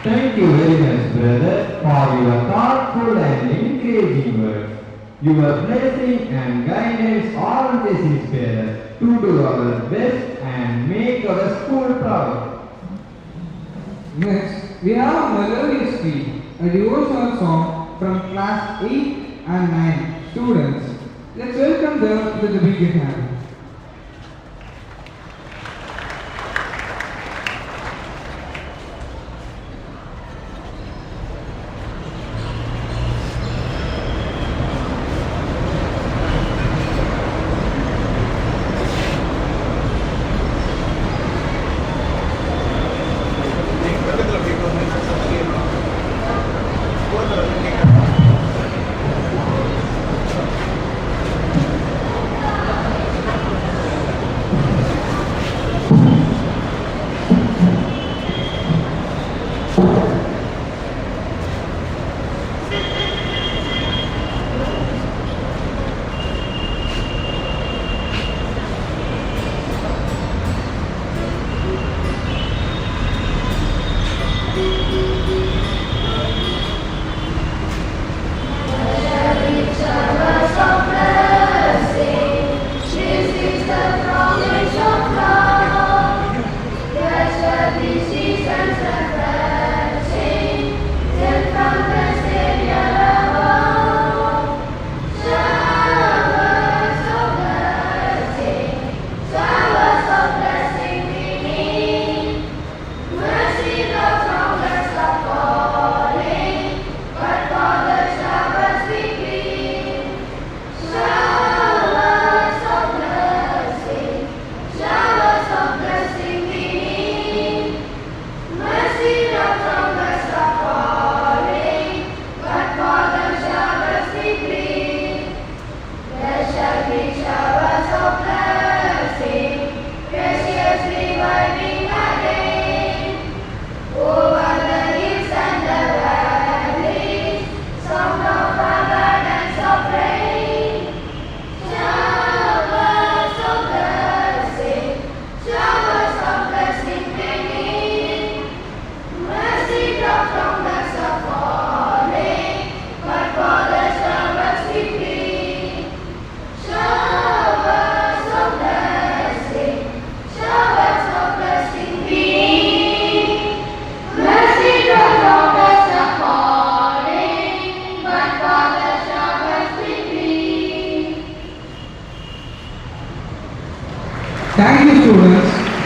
Thank you very much, brother, for your thoughtful and encouraging words. Your blessing and guidance always inspire us to do our best and make our school proud. Next, we have a melodious speech, a devotional song from class 8 and 9 students. Let's welcome them with a big hand.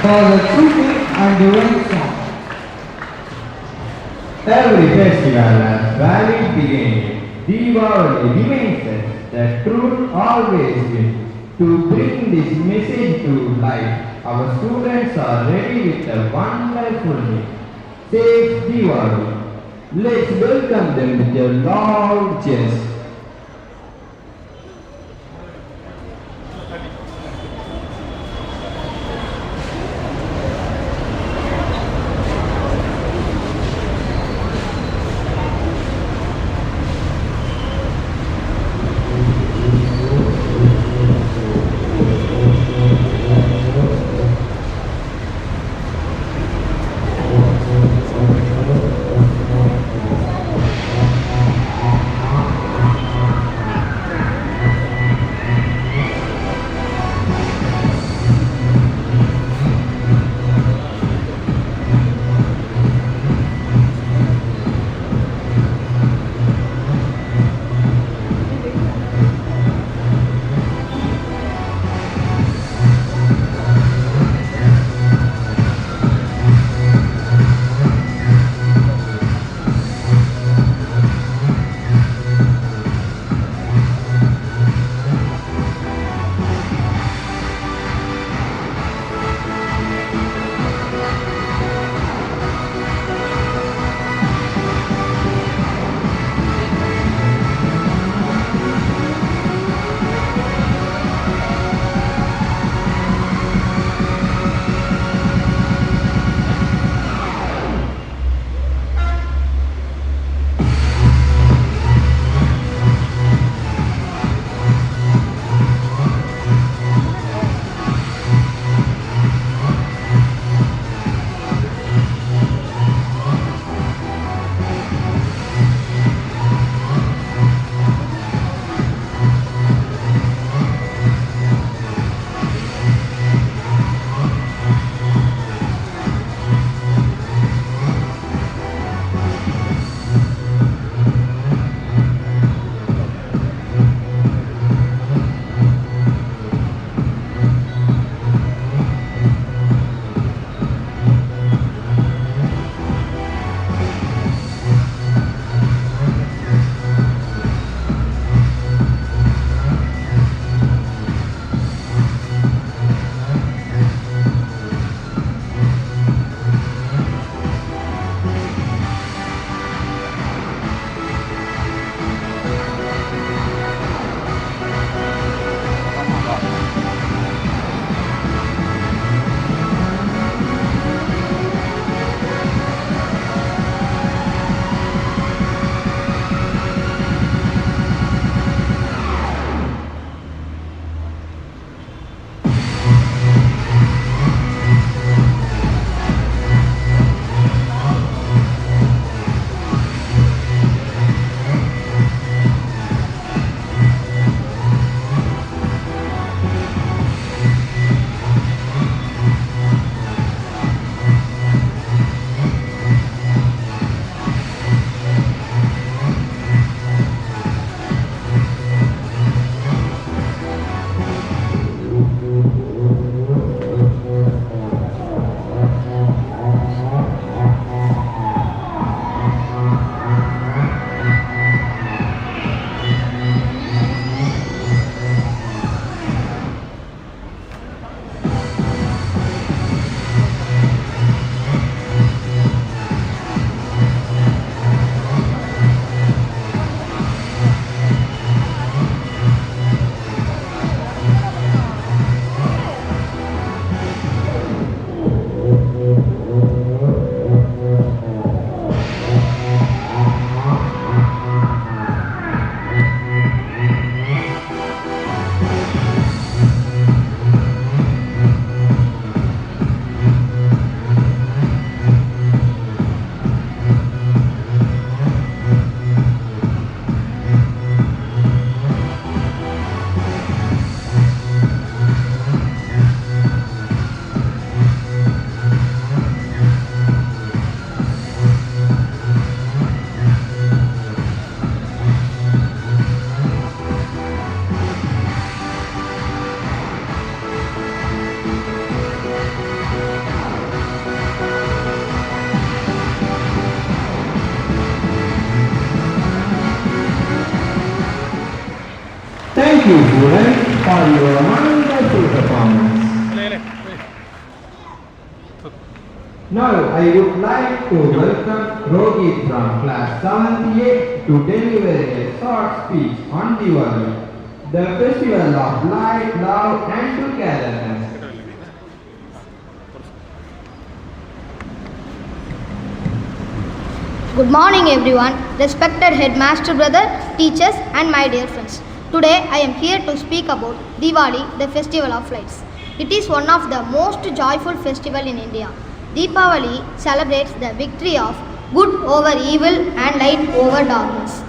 for the singing and during song. Every festival has valid beginning. Diwali reminds us that truth always wins. To bring this message to life, our students are ready with a wonderful hymn. Safe Diwali. Let's welcome them with a loud cheers. Thank you, students, for your wonderful performance. Now, I would like to welcome Rohit from class 7th A to deliver a short speech on Diwali, the festival of light, love and togetherness. Good morning everyone, respected headmaster brother, teachers and my dear friends. Today I am here to speak about Diwali, the festival of lights. It is one of the most joyful festival in India. Deepavali celebrates the victory of good over evil and light over darkness.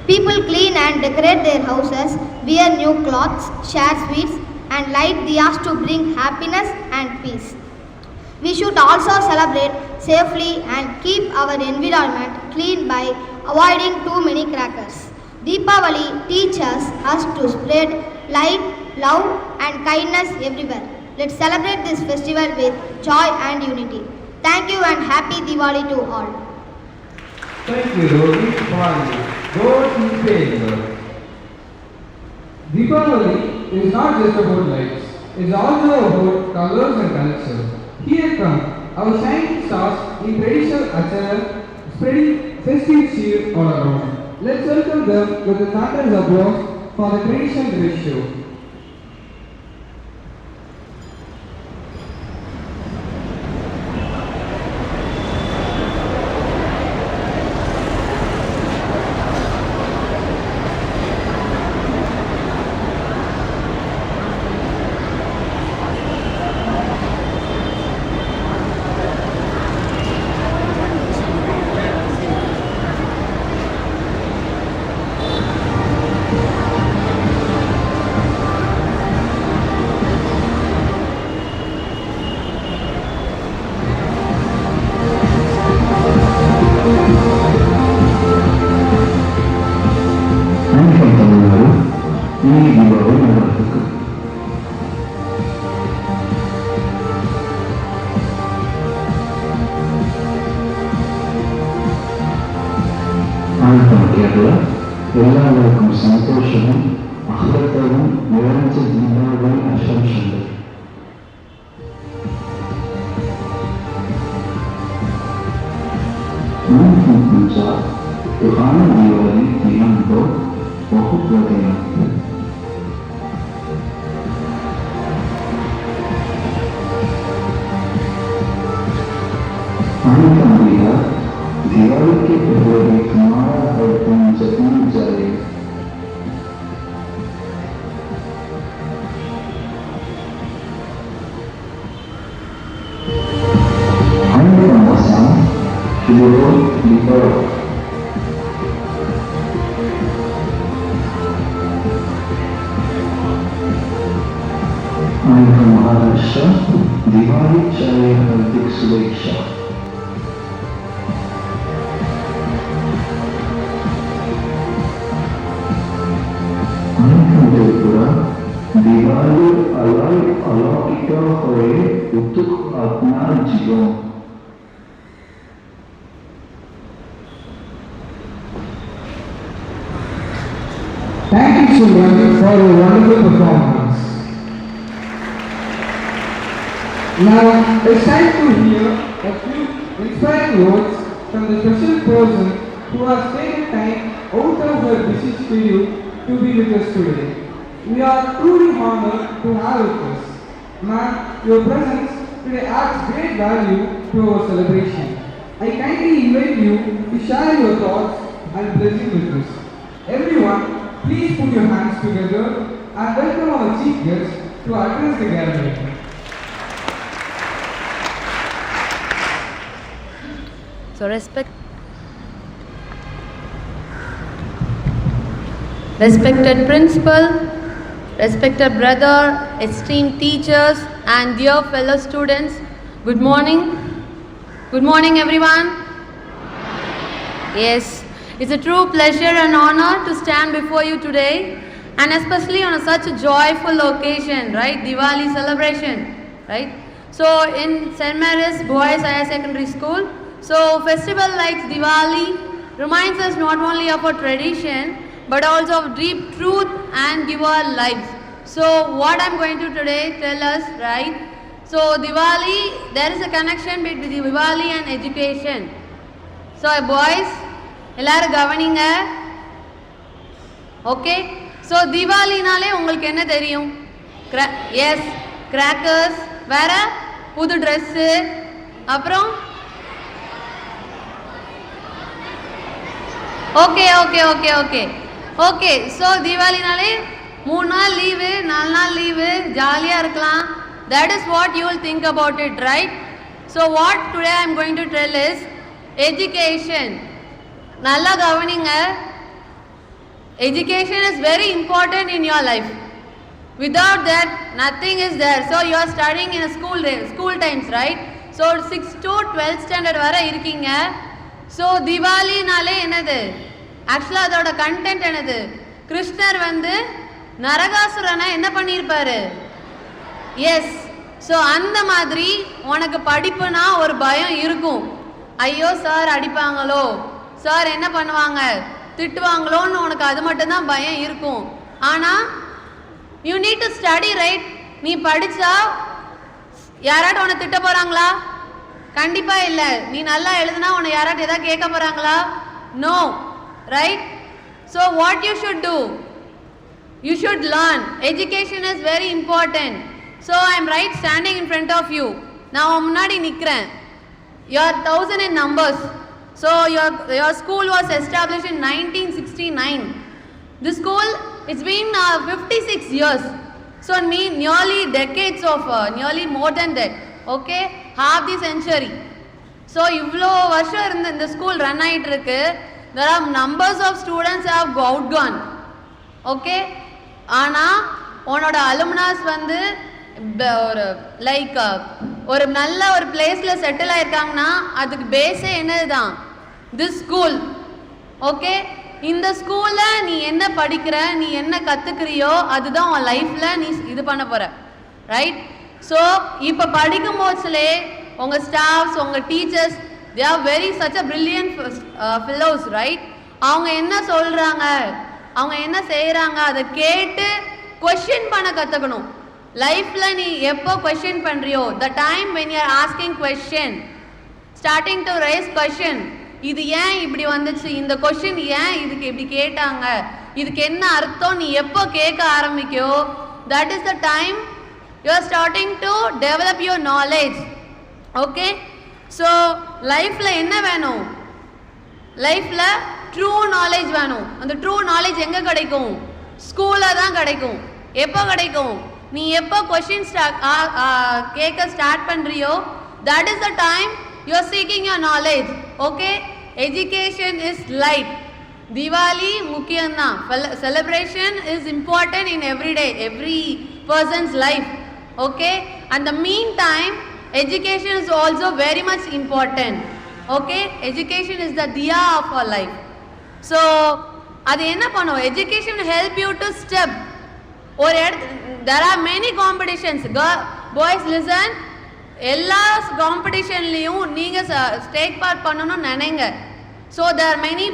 People clean and decorate their houses, wear new clothes, share sweets and light diyas to bring happiness and peace. We should also celebrate safely and keep our environment clean by avoiding too many crackers. Deepavali teaches us to spread light, love and kindness everywhere. Let's celebrate this festival with joy and unity. Thank you and happy Diwali to all. Thank you, Rohit, for those in favor. Deepavali is not just about lights, it's also about colors and culture. Here come our shining stars in traditional attire, spreading festive cheer all around. Let's welcome them with the thunderous applause for the traditional dress show. எல்லாருக்கும் சந்தோஷமும் அகத்தவும் நிறைஞ்ச தீபாவளி ஆசம்சங்கள். उनकी पूजा पुराने दिवाली जीवन को बहुत बढ़िया दिवाली के पहले हमारा बर्तन जगमग जाए हमने मौसम शुरू दीपावली महाराष्ट्र दिवाली चाहे हार्दिक शुभेच्छा. दिवाली अलौकिक हुए उत्सुक अपना जीवन. Thank you children for your wonderful performance. Now it's time to hear a few inspiring words from the special person who has taken time out of her busy schedule to be with us today. We are truly honored to have with us. Ma'am, your presence today adds great value to our celebration. I kindly invite you to share your thoughts and blessings with us. Everyone, please put your hands together and welcome our chief guest to address the gathering. So respected principal, respected brother, esteemed teachers and dear fellow students, good morning. Good morning everyone. Yes, it's a true pleasure and honor to stand before you today and especially on such a joyful occasion, right? Diwali celebration, right? So in St. Mary's Boys Higher Secondary School, so festival like Diwali reminds us not only of our tradition but also of deep truth and give our lives. So what I'm going to today tell us, right? So Diwali, there is a connection between Diwali and education. So boys, எல்லாரும் கவனிங்க. Okay? So Diwali நாலே உங்களுக்கு என்ன தெரியும்? Yes, crackers, வேற புது Dress, அப்புறம் okay so தீபாவளினாலே 3 நாள் லீவு 4 நாள் லீவு ஜாலியாக இருக்கலாம். That is what you will think about it, right? So what today I am going to tell is education. நல்லா கவனிங்க. Education is very important in your life. Without that, nothing is there. So you are studying in a school times, right? So 6th to 12th standard வரை இருக்கீங்க. So Diwali-நாலே என்னது? Actually அதோட content என்னது? கிருஷ்ணர் வந்து நரகாசுரனை என்ன பண்ணியிருப்பாரு? எஸ். ஸோ அந்த மாதிரி உனக்கு படிப்புனா ஒரு பயம் இருக்கும். ஐயோ சார் அடிப்பாங்களோ, சார் என்ன பண்ணுவாங்க, திட்டுவாங்களோன்னு உனக்கு அது மட்டும்தான் பயம் இருக்கும். ஆனால் you need to study, right? நீ படித்தா யாராட்டும் உன்னை திட்ட போகிறாங்களா? கண்டிப்பாக இல்லை. நீ நல்லா எழுதுனா உன்னை யாராட்டும் எதாவது கேட்க போகிறாங்களா? No, right? So what you should do? You should learn. Education is very important. So I am right standing in front of you. நான் முன்னாடி நிக்கிறேன். You are 1000 in numbers. So your school was established in 1969. This school, it's been 56 years. So nearly decades of nearly more than that. Okay, half the century. So இவ்வளோ வருஷம் இருந்த இந்த school run ஆயிட்டு இருக்கு. There are numbers of students have outgone. Okay. ஆனால் உன்னோட அலுமினாஸ் வந்து ஒரு லைக் ஒரு நல்ல ஒரு பிளேஸில் செட்டில் ஆயிருக்காங்கன்னா அதுக்கு பேஸே என்னது தான்? This school. ஓகே, இந்த ஸ்கூலில் நீ என்ன படிக்கிற, நீ என்ன கற்றுக்கிறியோ அதுதான் உன் லைஃப்பில் நீ இது பண்ண போகிற, ரைட்? ஸோ இப்போ படிக்கும் போதுலே உங்கள் ஸ்டாஃப்ஸ், உங்கள் teachers, they are very such a brilliant fellows, right? அவங்க என்ன சொல்கிறாங்க, அவங்க என்ன செய்கிறாங்க அதை கேட்டு கொஷின் பண்ண கற்றுக்கணும். லைஃப்பில் நீ எப்போ கொஷின் பண்ணுறியோ, the time when you are asking question, starting to raise question, இது ஏன் இப்படி வந்துச்சு, இந்த கொஷின் ஏன் இதுக்கு இப்படி கேட்டாங்க, இதுக்கு என்ன அர்த்தம், நீ எப்போ கேட்க ஆரம்பிக்கோ, that is the time you are starting to develop your knowledge. Okay, so லைஃப்பில் என்ன வேணும்? லைஃப்பில் ட்ரூ நாலேஜ் வேணும். அந்த ட்ரூ நாலேஜ் எங்கே கிடைக்கும்? ஸ்கூலில் தான் கிடைக்கும். எப்போ கிடைக்கும்? நீ எப்போ கொஷின் கேட்க ஸ்டார்ட் பண்ணுறியோ, that is the time you are seeking your knowledge. Okay, education is light. Diwali முக்கியம்தான். Celebration is important in every person's life. Okay, at the mean time education is also very much important. Okay, education is the diya of our life. So அது என்ன பண்ணும்? Education will help you to step. Or there are many competitions. Boys listen, எல்லா காம்படிஷன்லையும் நீங்கள் stack part பண்ணணும்னு நினைங்க. So there are many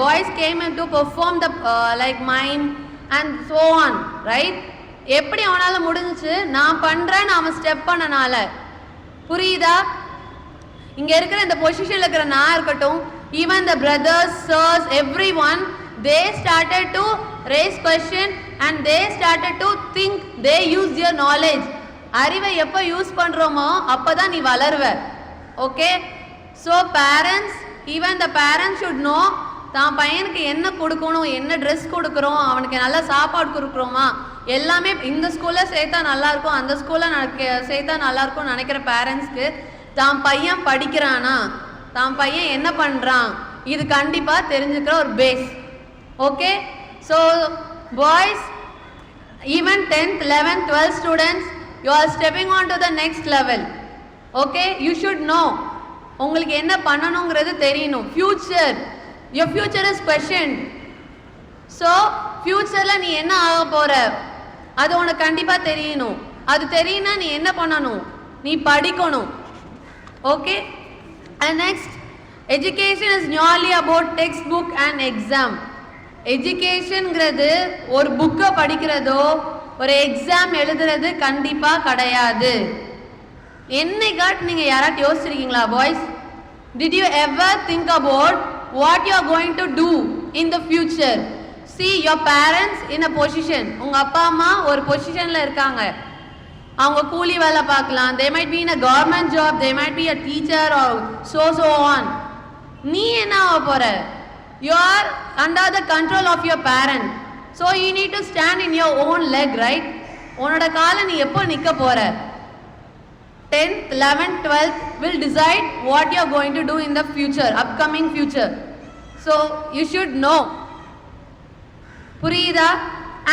boys came in to perform the like mime and so on, right? எப்படி அவனால் முடிஞ்சிச்சு? நான் பண்ணுறேன், அவன் ஸ்டெப் பண்ணனால. புரியுதா? இங்கே இருக்கிற இந்த பொசிஷனில் இருக்கிற நான் இருக்கட்டும், even the brothers, sirs, everyone, they started to raise question and they started to think, they use your knowledge. அறிவை எப்போ யூஸ் பண்ணுறோமோ அப்போ தான் நீ வளருவ. Okay, so parents, even the parents should know தான் பையனுக்கு என்ன கொடுக்கணும், என்ன ட்ரெஸ் கொடுக்குறோம், அவனுக்கு நல்ல சாப்பாடு கொடுக்குறோமா, எல்லாமே இந்த ஸ்கூலில் சேர்த்தா நல்லாயிருக்கும், அந்த ஸ்கூலில் சேர்த்தா நல்லாயிருக்கும்னு நினைக்கிற பேரண்ட்ஸ்க்கு தான் பையன் படிக்கிறானா, தான் பையன் என்ன பண்ணுறான், இது கண்டிப்பாக தெரிஞ்சுக்கிற ஒரு base. Okay, so boys, even 10th, 11th, 12th students, you are stepping on to the next level. Okay, you should know, உங்களுக்கு என்ன பண்ணணுங்கிறது தெரியணும். Future, your future is questioned. So ஃப்யூச்சரில் நீ என்ன ஆக போகிற அது உனக்கு கண்டிப்பாக தெரியணும். அது தெரியும்னா நீ என்ன பண்ணணும்? நீ படிக்கணும். Okay, and next, education is nearly about textbook and exam. எஜுகேஷன்ங்கிறது ஒரு புக்கை படிக்கிறதோ ஒரு எக்ஸாம் எழுதுறது கண்டிப்பாக கிடையாது. என்னைக்காட்டு நீங்கள் யாராட்டு யோசிச்சிருக்கீங்களா boys? Did you ever think about what you are going to do in the future? See your parents in a position. உங்கள் அப்பா அம்மா ஒரு பொசிஷனில் இருக்காங்க. அவங்க கூலி வேலை பார்க்கலாம். They might be in a government job. They might be a teacher or so on. நீ என்ன ஆக போற? You are under the control of your parent. So you need to stand in your own leg, right? உன்னோட காலை நீ எப்போ நிற்க போற? 10th, 11th, 12th will decide what you are going to do in the future, upcoming future. So you should know. புரியுதா?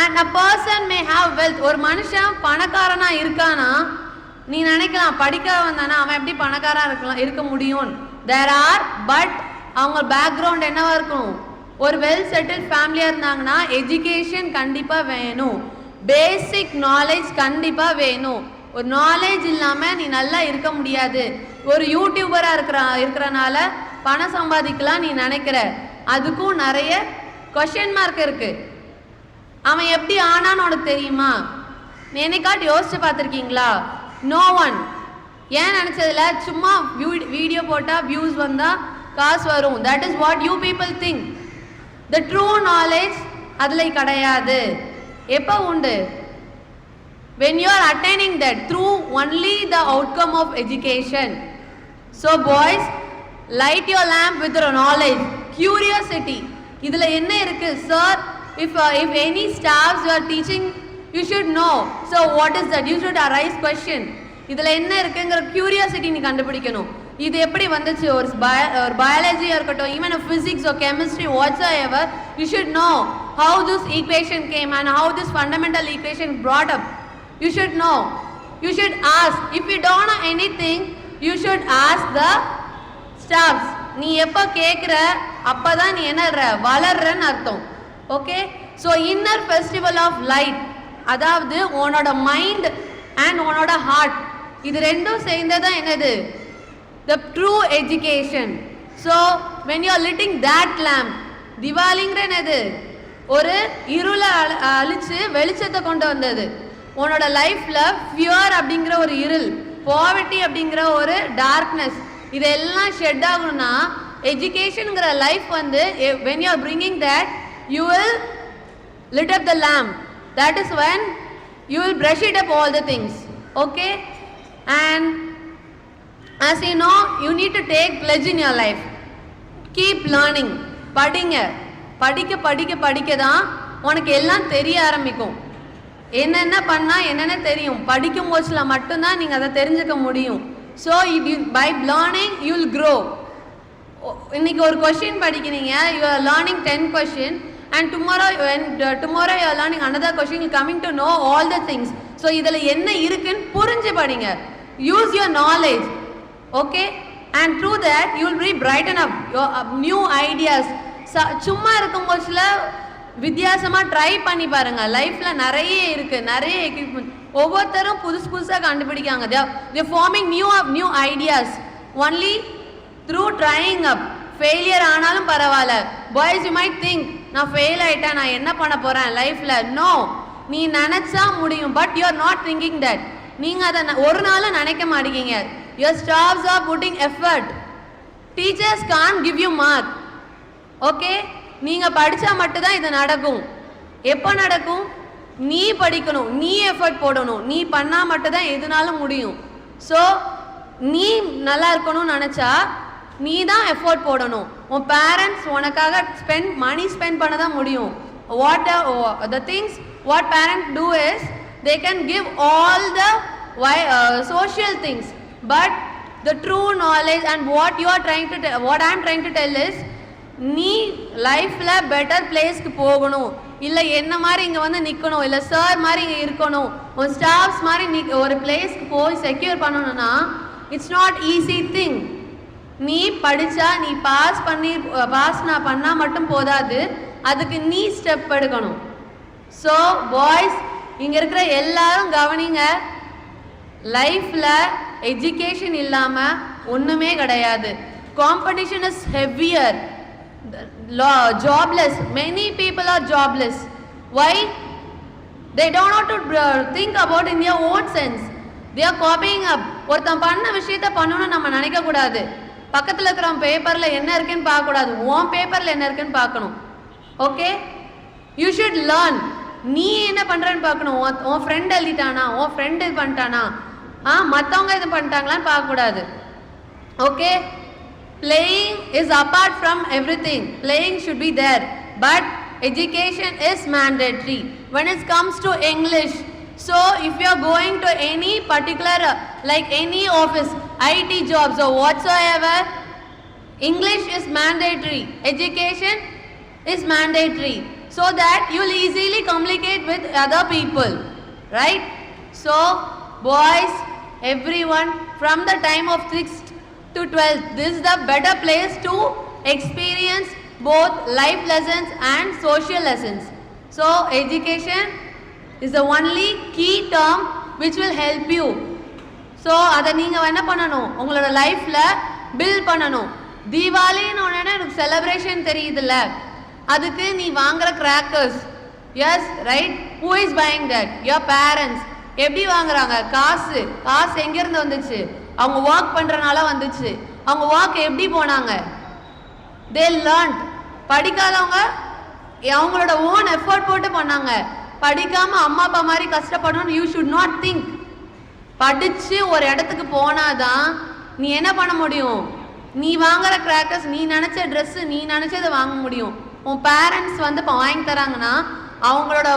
And a person may have wealth. ஒரு மனுஷன் பணக்காரனா இருக்கானா நீ நினைக்கலாம் படிக்க வந்தானா அவன் எப்படி பணக்காரா இருக்க முடியும். There are, but அவங்க பேக்ரவுண்ட் என்னவா இருக்கணும்? ஒரு வெல் செட்டில் ஃபேமிலியாக இருந்தாங்கன்னா எஜுகேஷன் கண்டிப்பாக வேணும், பேசிக் நாலேஜ் கண்டிப்பாக வேணும். ஒரு நாலேஜ் இல்லாமல் நீ நல்லா இருக்க முடியாது. ஒரு யூடியூபராக இருக்கிறனால பணம் சம்பாதிக்கலாம் நீ நினைக்கிற, அதுக்கும் நிறைய கொஷின் மார்க் இருக்குது. அவன் எப்படி ஆனான்னு உனக்கு தெரியுமா? என்னைக்காட்டு யோசிச்சு பார்த்துருக்கீங்களா? No one. ஏன் நினச்சதில்ல? சும்மா வீடியோ போட்டால் வியூஸ் வந்தால் காசு வரும். That is what you people think. The true knowledge அதில் கிடையாது. எப்போ உண்டு? when you are attaining that through only the outcome of education. So boys, light your lamp with your knowledge, curiosity. இதில் என்ன இருக்கு? Sir, if any staffs you are teaching, you should know. So what is that? You should arise question. இதில் என்ன இருக்குங்கிற curiosity நீ கண்டுபிடிக்கணும். இது எப்படி வந்துச்சு? ஒரு பயாலஜியாக இருக்கட்டும், even physics or chemistry whatsoever, you should know how this equation came and how this fundamental equation brought up. You should know. You should ask. If you don't know anything, you should ask the staffs. நீ எப்போ கேட்குற அப்போ தான் நீ என்ன வளர்றன்னு அர்த்தம். Okay? So inner festival of light, அதாவது உன்னோட மைண்ட் அண்ட் உன்னோட ஹார்ட், இது ரெண்டும் சேர்ந்ததான் என்னது? The true education. So when you are lighting that lamp, திவாலிங்கிற என்னது? ஒரு இருளை அழிச்சு வெளிச்சத்தை கொண்டு வந்தது. உன்னோட லைஃப்பில் ஃபியர் அப்படிங்கிற ஒரு இருள், பாவர்ட்டி அப்படிங்கிற ஒரு டார்க்னஸ், இதெல்லாம் ஷெட் ஆகணும்னா எஜுகேஷனுங்கிற லைஃப் வந்து when you are bringing that, you will lit up the lamp. That is when you will brush it up all the things. Okay? And as you know, you need to take pledge in your life. Keep learning. படிங்க. படிக்க படிக்க படிக்க தான் உனக்கு எல்லாம் தெரிய ஆரம்பிக்கும். என்னென்ன பண்ணால் என்னென்ன தெரியும், படிக்கும் போச்சில் மட்டும்தான் நீங்கள் அதை தெரிஞ்சுக்க முடியும். So by learning you will grow. இன்னைக்கு ஒரு கொஷின் படிக்கிறீங்க, you are learning 10 question and tomorrow you are learning another question, you coming to know all the things. So இதில் என்ன இருக்குன்னு புரிஞ்சு படிங்க. Use your knowledge. Okay? And through that you will be brighten up your new ideas. சும்மா இருக்கும் போச்சில் வித்தியாசமாக try பண்ணி பாருங்கள். லைஃப்பில் நிறைய இருக்குது, நிறைய எக்யூப்மெண்ட், ஒவ்வொருத்தரும் புதுசாக கண்டுபிடிக்காங்க. they forming new ideas only through trying up. Failure ஆனாலும் பரவாயில்ல. பாய்ஸ் யூ மைட் திங்க் நான் ஃபெயில் ஆகிட்டேன், நான் என்ன பண்ண போகிறேன் லைஃப்பில். நோ, நீ நினச்சா முடியும். But you are not thinking that. நீங்கள் அதை ஒரு நாளும் நினைக்க மாட்டேங்க. Your staffs are putting effort. Teachers can give you mark. Okay? நீங்கள் படித்தா மட்டும்தான் இது நடக்கும். எப்போ நடக்கும்? நீ படிக்கணும், நீ எஃபர்ட் போடணும், நீ பண்ணால் மட்டும்தான் எதுனாலும் முடியும். ஸோ நீ நல்லா இருக்கணும்னு நினச்சா நீ தான் எஃபோர்ட் போடணும். உன் பேரண்ட்ஸ் உனக்காக மணி ஸ்பெண்ட் பண்ண தான் முடியும். the things what parents do is they can give all the social things, but the true knowledge and what I am trying to tell is நீ லைஃப்பில் பெட்டர் பிளேஸ்க்கு போகணும். இல்லை என்ன மாதிரி இங்கே வந்து நிற்கணும், இல்லை சார் மாதிரி இங்கே இருக்கணும், உன் ஸ்டாஃப்ஸ் மாதிரி ஒரு பிளேஸ்க்கு போய் செக்யூர் பண்ணணும்னா இட்ஸ் நாட் ஈஸி திங். நீ படித்தா நீ பாஸ் பண்ணால் மட்டும் போதாது, அதுக்கு நீ ஸ்டெப் எடுக்கணும். ஸோ பாய்ஸ், இங்கே இருக்கிற எல்லாரும் கவனிங்க, லைஃப்பில் எஜுகேஷன் இல்லாமல் ஒன்றுமே கிடையாது. Competition is heavier. jobless. Many people are jobless. Why? They don't know to think about in their own sense. They are copying up. ஒருத்தன் பண்ண விஷயத்தை பண்ணணும்னு நம்ம நினைக்க கூடாது. பக்கத்தில் இருக்கிற பேப்பர்ல என்ன இருக்குன்னு பார்க்க கூடாது. உன் பேப்பர்ல என்ன இருக்குன்னு பார்க்கணும். Okay, you should learn. நீ என்ன பண்றன்னு பார்க்கணும். உன் ஃப்ரெண்ட் எழுதிட்டானா, உன் ஃப்ரெண்ட் இது பண்ணிட்டானா, மற்றவங்க இது பண்ணிட்டாங்களான்னு பார்க்கக்கூடாது. Okay, playing is apart from everything. Playing should be there, but education is mandatory when it comes to English. So if you are going to any particular like any office, IT jobs or whatsoever, English is mandatory, education is mandatory, so that you will easily communicate with other people, right? So boys, everyone, from the time of 6th to 12th, this is the better place to experience both life lessons and social lessons. So education is the only key term which will help you. So அதை நீங்கள் என்ன பண்ணணும், உங்களோட லைஃப்பில் build பண்ணணும். தீபாவளின்னு ஒன்று எனக்கு celebration தெரியுதுல்ல, அதுக்கு நீ வாங்குற crackers. S right, who is buying that? Your parents. எப்படி வாங்குறாங்க? காசு எங்கேருந்து வந்துச்சு? அவங்க ஒர்க் பண்ணுறனால வந்துச்சு. அவங்க ஒர்க் எப்படி போனாங்க? தே லேர்ன்ட். படிக்காதவங்க அவங்களோட ஓன் எஃபர்ட் போட்டு பண்ணாங்க. படிக்காமல் அம்மா அப்பா மாதிரி கஷ்டப்படணும்னு யூ ஷுட் நாட் திங்க். படித்து ஒரு இடத்துக்கு போனாதான் நீ என்ன பண்ண முடியும்? நீ வாங்குற கிராக்கர்ஸ், நீ நினச்ச ட்ரெஸ்ஸு, நீ நினச்சதை வாங்க முடியும். உன் பேரண்ட்ஸ் வந்து இப்போ வாங்கி தராங்கன்னா அவங்களோட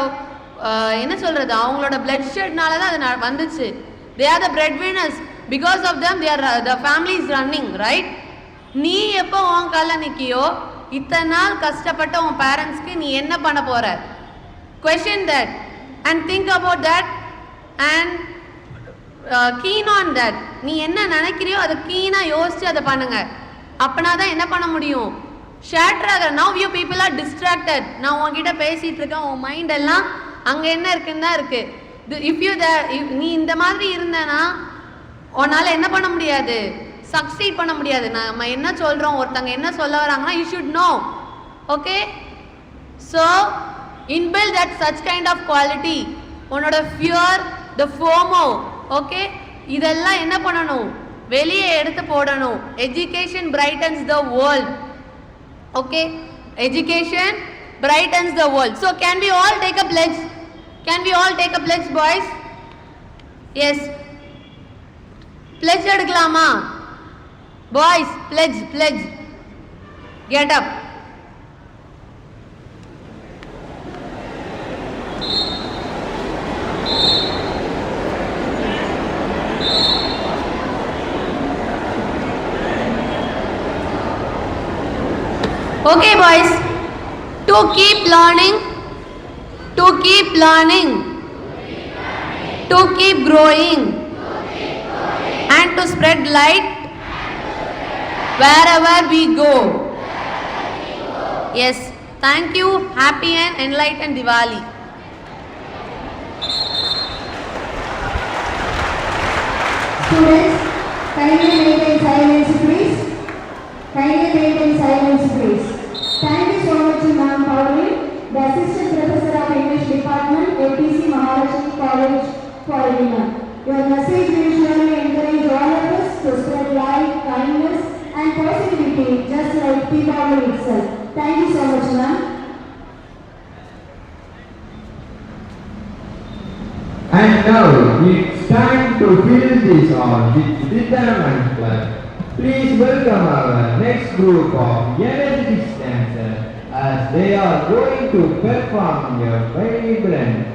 என்ன சொல்கிறது, அவங்களோட பிளட் ஷெட்னால தான் அது வந்துச்சு. They are the bread winners. Because of them the family is running, right? நீ எப்போ உன் காலில் நிற்கியோ, இத்தனை நாள் கஷ்டப்பட்ட உன் பேரண்ட்ஸ்க்கு நீ என்ன பண்ண போகிற? Question that and think about that and keen on that. நீ என்ன நினைக்கிறியோ அதை கீனாக யோசிச்சு அதை பண்ணுங்க. அப்படின்னா தான் என்ன பண்ண முடியும்? ஷேட்ராக. Now you people are distracted. நான் உங்ககிட்ட பேசிகிட்டு இருக்கேன், உன் மைண்ட் எல்லாம் அங்கே என்ன இருக்குன்னு தான் இருக்குது. இஃப் யூ நீ இந்த மாதிரி இருந்தேன்னா உன்னால் என்ன பண்ண முடியாது? சக்சீட் பண்ண முடியாது. நம்ம என்ன சொல்கிறோம், ஒருத்தங்க என்ன சொல்ல வராங்கன்னா you should no. Okay, so inbuild that such kind of quality. உன்னோட ஃபியர், த ஃபோமோ, ஓகே, இதெல்லாம் என்ன பண்ணணும்? வெளியே எடுத்து போடணும். Education brightens the world. Okay, education brightens the world. So can we all take a pledge? Can we all take a pledge, boys? Yes. Pledge எடுக்கலாமா? Boys, pledge. Get up. Okay boys, to keep learning, to keep growing, and to spread light wherever we go. Yes, thank you. Happy and enlightened Diwali. Students, kindly maintain silence please. Kindly maintain silence please. Thank you so much Ma'am Pauli, the Assistant Professor of English Department, APC Maharashtra College, Corina. Your message will surely encourage all of us to spread light, kindness and positivity just like Deepavali itself. Thank you so much ma'am. And now it's time to fill this hall with rhythm and flag. Please welcome our next group of energetic dancers as they are going to perform a vibrant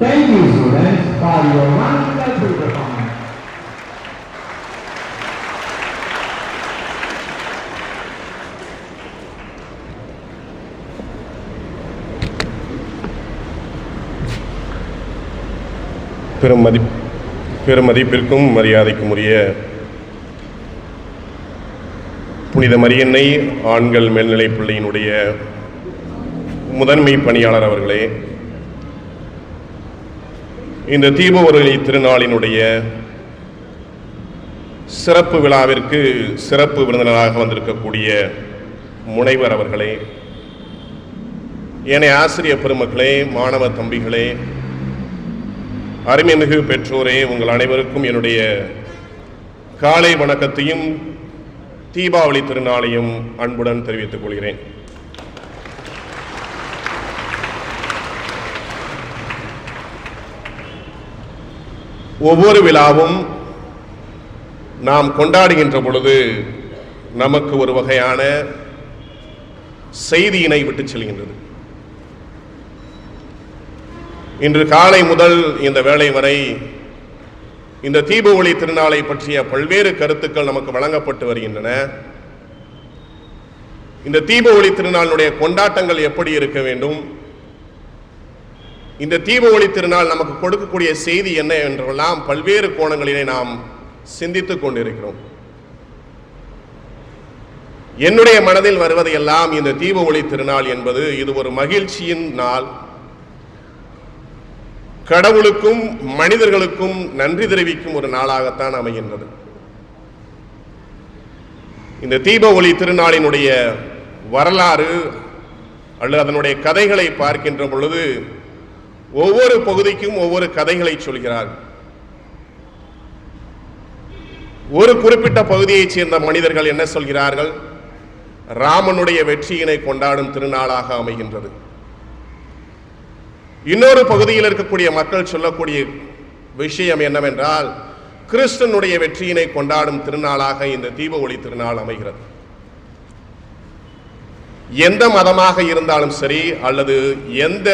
Thank you, students, for your wonderful performance. பெருமதிப்பிற்கும் மரியாதைக்கும் உரிய புனித மரியன்னை ஆண்கள் மேல்நிலைப் பள்ளியினுடைய முதன்மை பணியாளர் அவர்களே, இந்த தீபஒளி திருநாளினுடைய சிறப்பு விழாவிற்கு சிறப்பு விருந்தினராக வந்திருக்கக்கூடிய முனைவர் அவர்களே, ஏனைய ஆசிரியர் பெருமக்களே, மாணவ தம்பிகளே, அருமைமிகு பெற்றோரே, உங்கள் அனைவருக்கும் என்னுடைய காலை வணக்கத்தையும் தீபாவளி திருநாளையும் அன்புடன் தெரிவித்துக் கொள்கிறேன். ஒவ்வொரு விழாவும் நாம் கொண்டாடுகின்ற பொழுது நமக்கு ஒரு வகையான செய்தியினை விட்டு செல்கின்றது. இன்று காலை முதல் இந்த வேளை வரை இந்த தீபஒளி திருநாளை பற்றிய பல்வேறு கருத்துக்கள் நமக்கு வழங்கப்பட்டு வருகின்றன. இந்த தீபஒளி திருநாளுடைய கொண்டாட்டங்கள் எப்படி இருக்க வேண்டும், இந்த தீபஒளி திருநாள் நமக்கு கொடுக்கக்கூடிய செய்தி என்ன என்றெல்லாம் பல்வேறு கோணங்களிலே நாம் சிந்தித்துக் கொண்டிருக்கிறோம். என்னுடைய மனதில் வருவதையெல்லாம் இந்த தீபஒளி திருநாள் என்பது இது ஒரு மகிழ்ச்சியின் நாள், கடவுளுக்கும் மனிதர்களுக்கும் நன்றி தெரிவிக்கும் ஒரு நாளாகத்தான் அமைகின்றது. இந்த தீபஒளி திருநாளினுடைய வரலாறு அல்லது அதனுடைய கதைகளை பார்க்கின்ற பொழுது ஒவ்வொரு பகுதிக்கும் ஒவ்வொரு கதைகளை சொல்கிறார். ஒரு குறிப்பிட்ட பகுதியைச் சேர்ந்த மனிதர்கள் என்ன சொல்கிறார்கள்? ராமனுடைய வெற்றியினை கொண்டாடும் திருநாளாக அமைகின்றது. இன்னொரு பகுதியில் இருக்கக்கூடிய மக்கள் சொல்லக்கூடிய விஷயம் என்னவென்றால், கிறிஸ்தனுடைய வெற்றியினை கொண்டாடும் திருநாளாக இந்த தீபஒளி திருநாள் அமைகிறது. எந்த மதமாக இருந்தாலும் சரி, அல்லது எந்த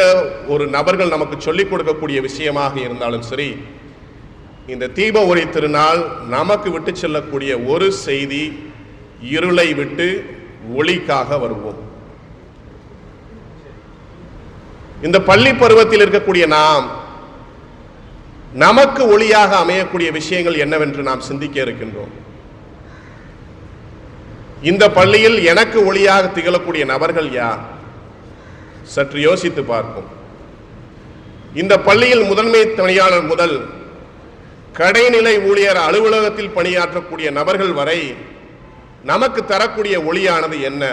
ஒரு நபர்கள் நமக்கு சொல்லிக் கொடுக்கக்கூடிய விஷயமாக இருந்தாலும் சரி, இந்த தீபஒளி திருநாள் நமக்கு விட்டு செல்லக்கூடிய ஒரு செய்தி, இருளை விட்டு ஒளிக்காக வருவோம். இந்த பள்ளி பருவத்தில் இருக்கக்கூடிய நாம் நமக்கு ஒளியாக அமையக்கூடிய விஷயங்கள் என்னவென்று நாம் சிந்திக்க இருக்கின்றோம். இந்த பள்ளியில் எனக்கு ஒளியாக திகழக்கூடிய நபர்கள் யார்? சற்று யோசித்து பார்ப்போம். இந்த பள்ளியில் முதன்மை பணியாளர் முதல் கடைநிலை ஊழியர் அலுவலகத்தில் பணியாற்றக்கூடிய நபர்கள் வரை நமக்கு தரக்கூடிய ஒளியானது என்ன?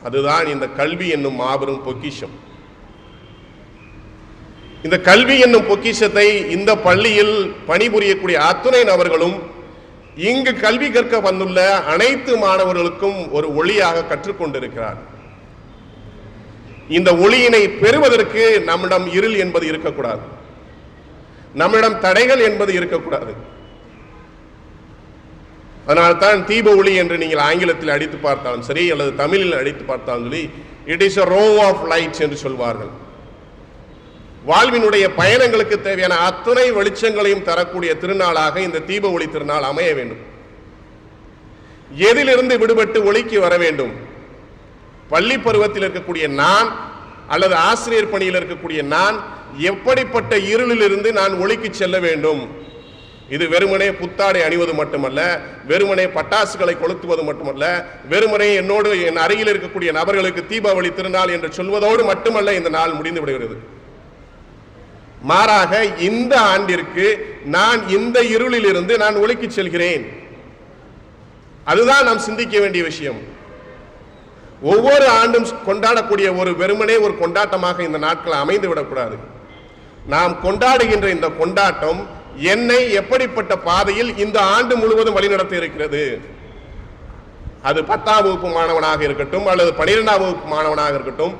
அதுதான் இந்த கல்வி என்னும் மாபெரும் பொக்கிஷம். இந்த கல்வி என்னும் பொக்கிஷத்தை இந்த பள்ளியில் பணிபுரியக்கூடிய அத்துணை நபர்களும் இங்கு கல்வி கற்க வந்துள்ள அனைத்து மாணவர்களுக்கும் ஒரு ஒளியாக கற்றுக்கொண்டிருக்கிறார். இந்த ஒளியினை பெறுவதற்கு நம்மிடம் இருள் என்பது இருக்கக்கூடாது, நம்மிடம் தடைகள் என்பது இருக்கக்கூடாது. அதனால்தான் தீப ஒளி என்று நீங்கள் ஆங்கிலத்தில் அடித்து பார்த்தாலும் சரி அல்லது தமிழில் அடித்து பார்த்தாலும் சரி, it is a row of lights என்று சொல்வார்கள். வாழ்வினுடைய பயணங்களுக்கு தேவையான அத்தனை வெளிச்சங்களையும் தரக்கூடிய திருநாளாக இந்த தீப ஒளி திருநாள் அமைய வேண்டும். எதிலிருந்து விடுபட்டு ஒளிக்கு வர வேண்டும்? பள்ளி பருவத்தில் இருக்கக்கூடிய நான் அல்லது ஆசிரியர் பணியில் இருக்கக்கூடிய நான் எப்படிப்பட்ட இருளிலிருந்து நான் ஒளிக்கு செல்ல வேண்டும்? இது வெறுமனே புத்தாடை அணிவது மட்டுமல்ல, வெறுமனே பட்டாசுகளை கொளுத்துவது மட்டுமல்ல, வெறுமனே என்னோடு என் அருகில் இருக்கக்கூடிய நபர்களுக்கு தீபாவளி திருநாள் என்று சொல்வதோடு மட்டுமல்ல இந்த நாள் முடிந்து விடுகிறது. மாறாக இந்த ஆண்டிற்கு நான் இந்த இருளில் இருந்து நான் ஒளிக்கு செல்கிறேன். அதுதான் நாம் சிந்திக்க வேண்டிய விஷயம். ஒவ்வொரு ஆண்டும் கொண்டாடக்கூடிய ஒரு வெறுமனே ஒரு கொண்டாட்டமாக இந்த நாட்கள் அமைந்து விடக்கூடாது. நாம் கொண்டாடுகின்ற இந்த கொண்டாட்டம் என்னை எப்படிப்பட்ட பாதையில் இந்த ஆண்டு முழுவதும் வழிநடத்த இருக்கிறது? அது 10ஆம் வகுப்பு மாணவனாக இருக்கட்டும் அல்லது 12ஆம் வகுப்பு மாணவனாக இருக்கட்டும்.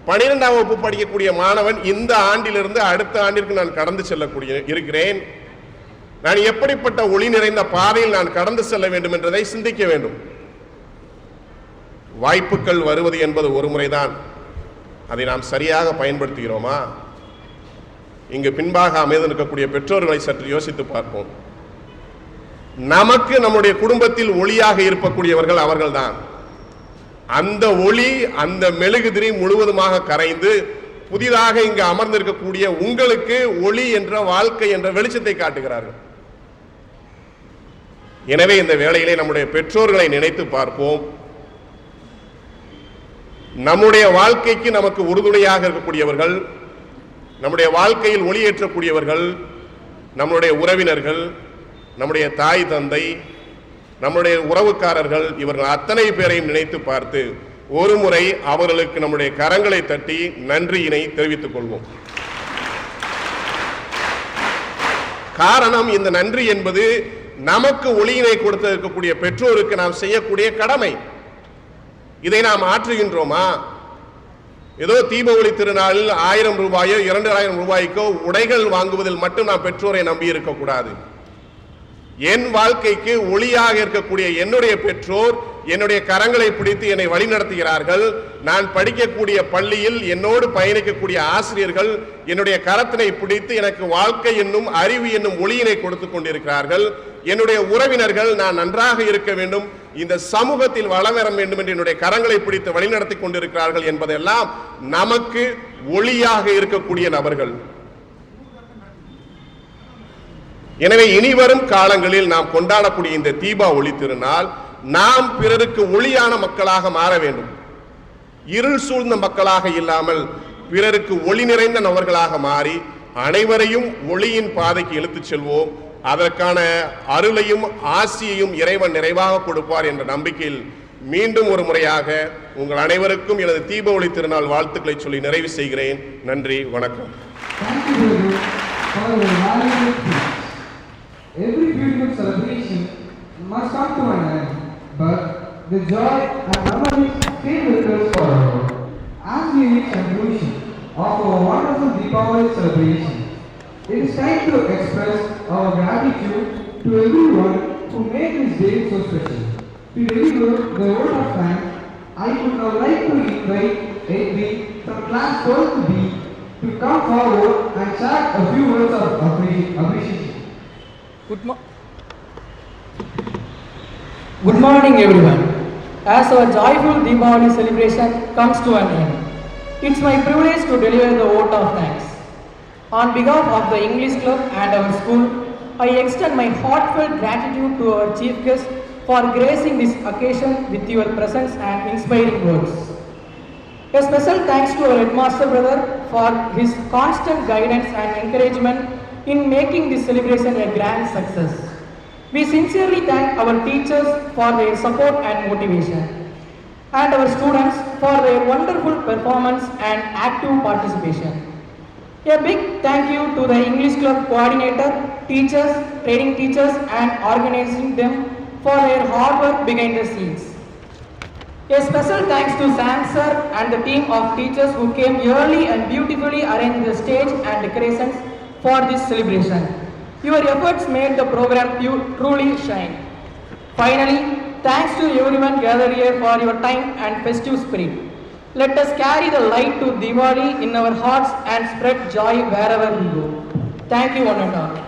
12ஆம் வகுப்பு படிக்கக்கூடிய மாணவன் இந்த ஆண்டிலிருந்து அடுத்த ஆண்டிற்கு நான் கடந்து செல்லக்கூடிய இருக்கிறேன். நான் எப்படிப்பட்ட ஒளி நிறைந்த பாதையில் நான் கடந்து செல்ல வேண்டும் என்றதை சிந்திக்க வேண்டும். வாய்ப்புகள் வருவது என்பது ஒரு முறைதான். அதை நாம் சரியாக பயன்படுத்துகிறோமா? இங்கு பின்பாக அமைந்து இருக்கக்கூடிய பெற்றோர்களை சற்று யோசித்து பார்ப்போம். நமக்கு நம்முடைய குடும்பத்தில் ஒளியாக இருக்கக்கூடியவர்கள் அவர்கள்தான். அந்த ஒளி, அந்த மெழுகுதிரி முழுவதுமாக கரைந்து புதிதாக இங்கு அமர்ந்திருக்கக்கூடிய உங்களுக்கு ஒளி என்ற வாழ்க்கை என்ற வெளிச்சத்தை காட்டுகிறார்கள். எனவே இந்த வேளையிலே நம்முடைய பெற்றோர்களை நினைத்து பார்ப்போம். நம்முடைய வாழ்க்கைக்கு நமக்கு உறுதுணையாக இருக்கக்கூடியவர்கள், நம்முடைய வாழ்க்கையில் ஒளியேற்றக்கூடியவர்கள், நம்முடைய உறவினர்கள், நம்முடைய தாய் தந்தை, நம்முடைய உறவுக்காரர்கள், இவர்கள் அத்தனை பேரையும் நினைத்து பார்த்து ஒரு முறை அவர்களுக்கு நம்முடைய கரங்களை தட்டி நன்றியினை தெரிவித்துக் கொள்வோம். காரணம், இந்த நன்றி என்பது நமக்கு ஒளியினை கொடுத்திருக்கக்கூடிய பெற்றோருக்கு நாம் செய்யக்கூடிய கடமை. இதை நாம் ஆற்றுகின்றோமா? ஏதோ தீபாவளி திருநாளில் 1000 ரூபாயோ 2000 ரூபாய்க்கோ உடைகள் வாங்குவதில் மட்டும் நாம் பெற்றோரை நம்பி இருக்கக்கூடாது. என் வாழ்க்கைக்கு ஒளியாக இருக்கக்கூடிய என்னுடைய பெற்றோர் என்னுடைய கரங்களை பிடித்து என்னை வழிநடத்துகிறார்கள். நான் படிக்கக்கூடிய பள்ளியில் என்னோடு பயணிக்கக்கூடிய ஆசிரியர்கள் என்னுடைய கரத்தினை பிடித்து எனக்கு வாழ்க்கை என்னும் அறிவு என்னும் ஒளியினை கொடுத்து கொண்டிருக்கிறார்கள். என்னுடைய உறவினர்கள் நான் நன்றாக இருக்க வேண்டும், இந்த சமூகத்தில் வளம் வர வேண்டும் என்று என்னுடைய கரங்களை பிடித்து வழிநடத்தி கொண்டிருக்கிறார்கள் என்பதெல்லாம் நமக்கு ஒளியாக இருக்கக்கூடிய நபர்கள். எனவே இனிவரும் காலங்களில் நாம் கொண்டாடக்கூடிய இந்த தீபா ஒளி திருநாள் நாம் பிறருக்கு ஒளியான மக்களாக மாற வேண்டும். இருள் சூழ்ந்த மக்களாக இல்லாமல் பிறருக்கு ஒளி நிறைந்த நபர்களாக மாறி அனைவரையும் ஒளியின் பாதைக்கு இழுத்துச் செல்வோம். அதற்கான அருளையும் ஆசியையும் இறைவன் நிறைவாக கொடுப்பார் என்ற நம்பிக்கையில் மீண்டும் ஒரு முறையாக உங்கள் அனைவருக்கும் எனது தீப ஒளி திருநாள் வாழ்த்துக்களை சொல்லி நிறைவு செய்கிறேன். நன்றி, வணக்கம். Every beautiful celebration must come to an end, but the joy and memories stay with us forever. As we reach conclusion of our wonderful Deepavali celebration, it is time to express our gratitude to everyone who made this day so special. To deliver the word of thanks, I would now like to invite 8B from class 12B to come forward and share a few words of appreciation. Good morning everyone. As our joyful Deepavali celebration comes to an end, it's my privilege to deliver the vote of thanks. On behalf of the English Club and our school, I extend my heartfelt gratitude to our chief guest for gracing this occasion with your presence and inspiring words. A special thanks to our headmaster brother for his constant guidance and encouragement in making this celebration a grand success. We sincerely thank our teachers for their support and motivation, and our students for their wonderful performance and active participation. A big thank you to the English Club coordinator teachers, training teachers and organizing them for their hard work behind the scenes. A special thanks to Sam sir and the team of teachers who came early and beautifully arranged the stage and decorations for this celebration. Your efforts made the program truly shine. Finally, thanks to everyone gathered here for your time and festive spirit. Let us carry the light to Diwali in our hearts and spread joy wherever we go. Thank you one and all.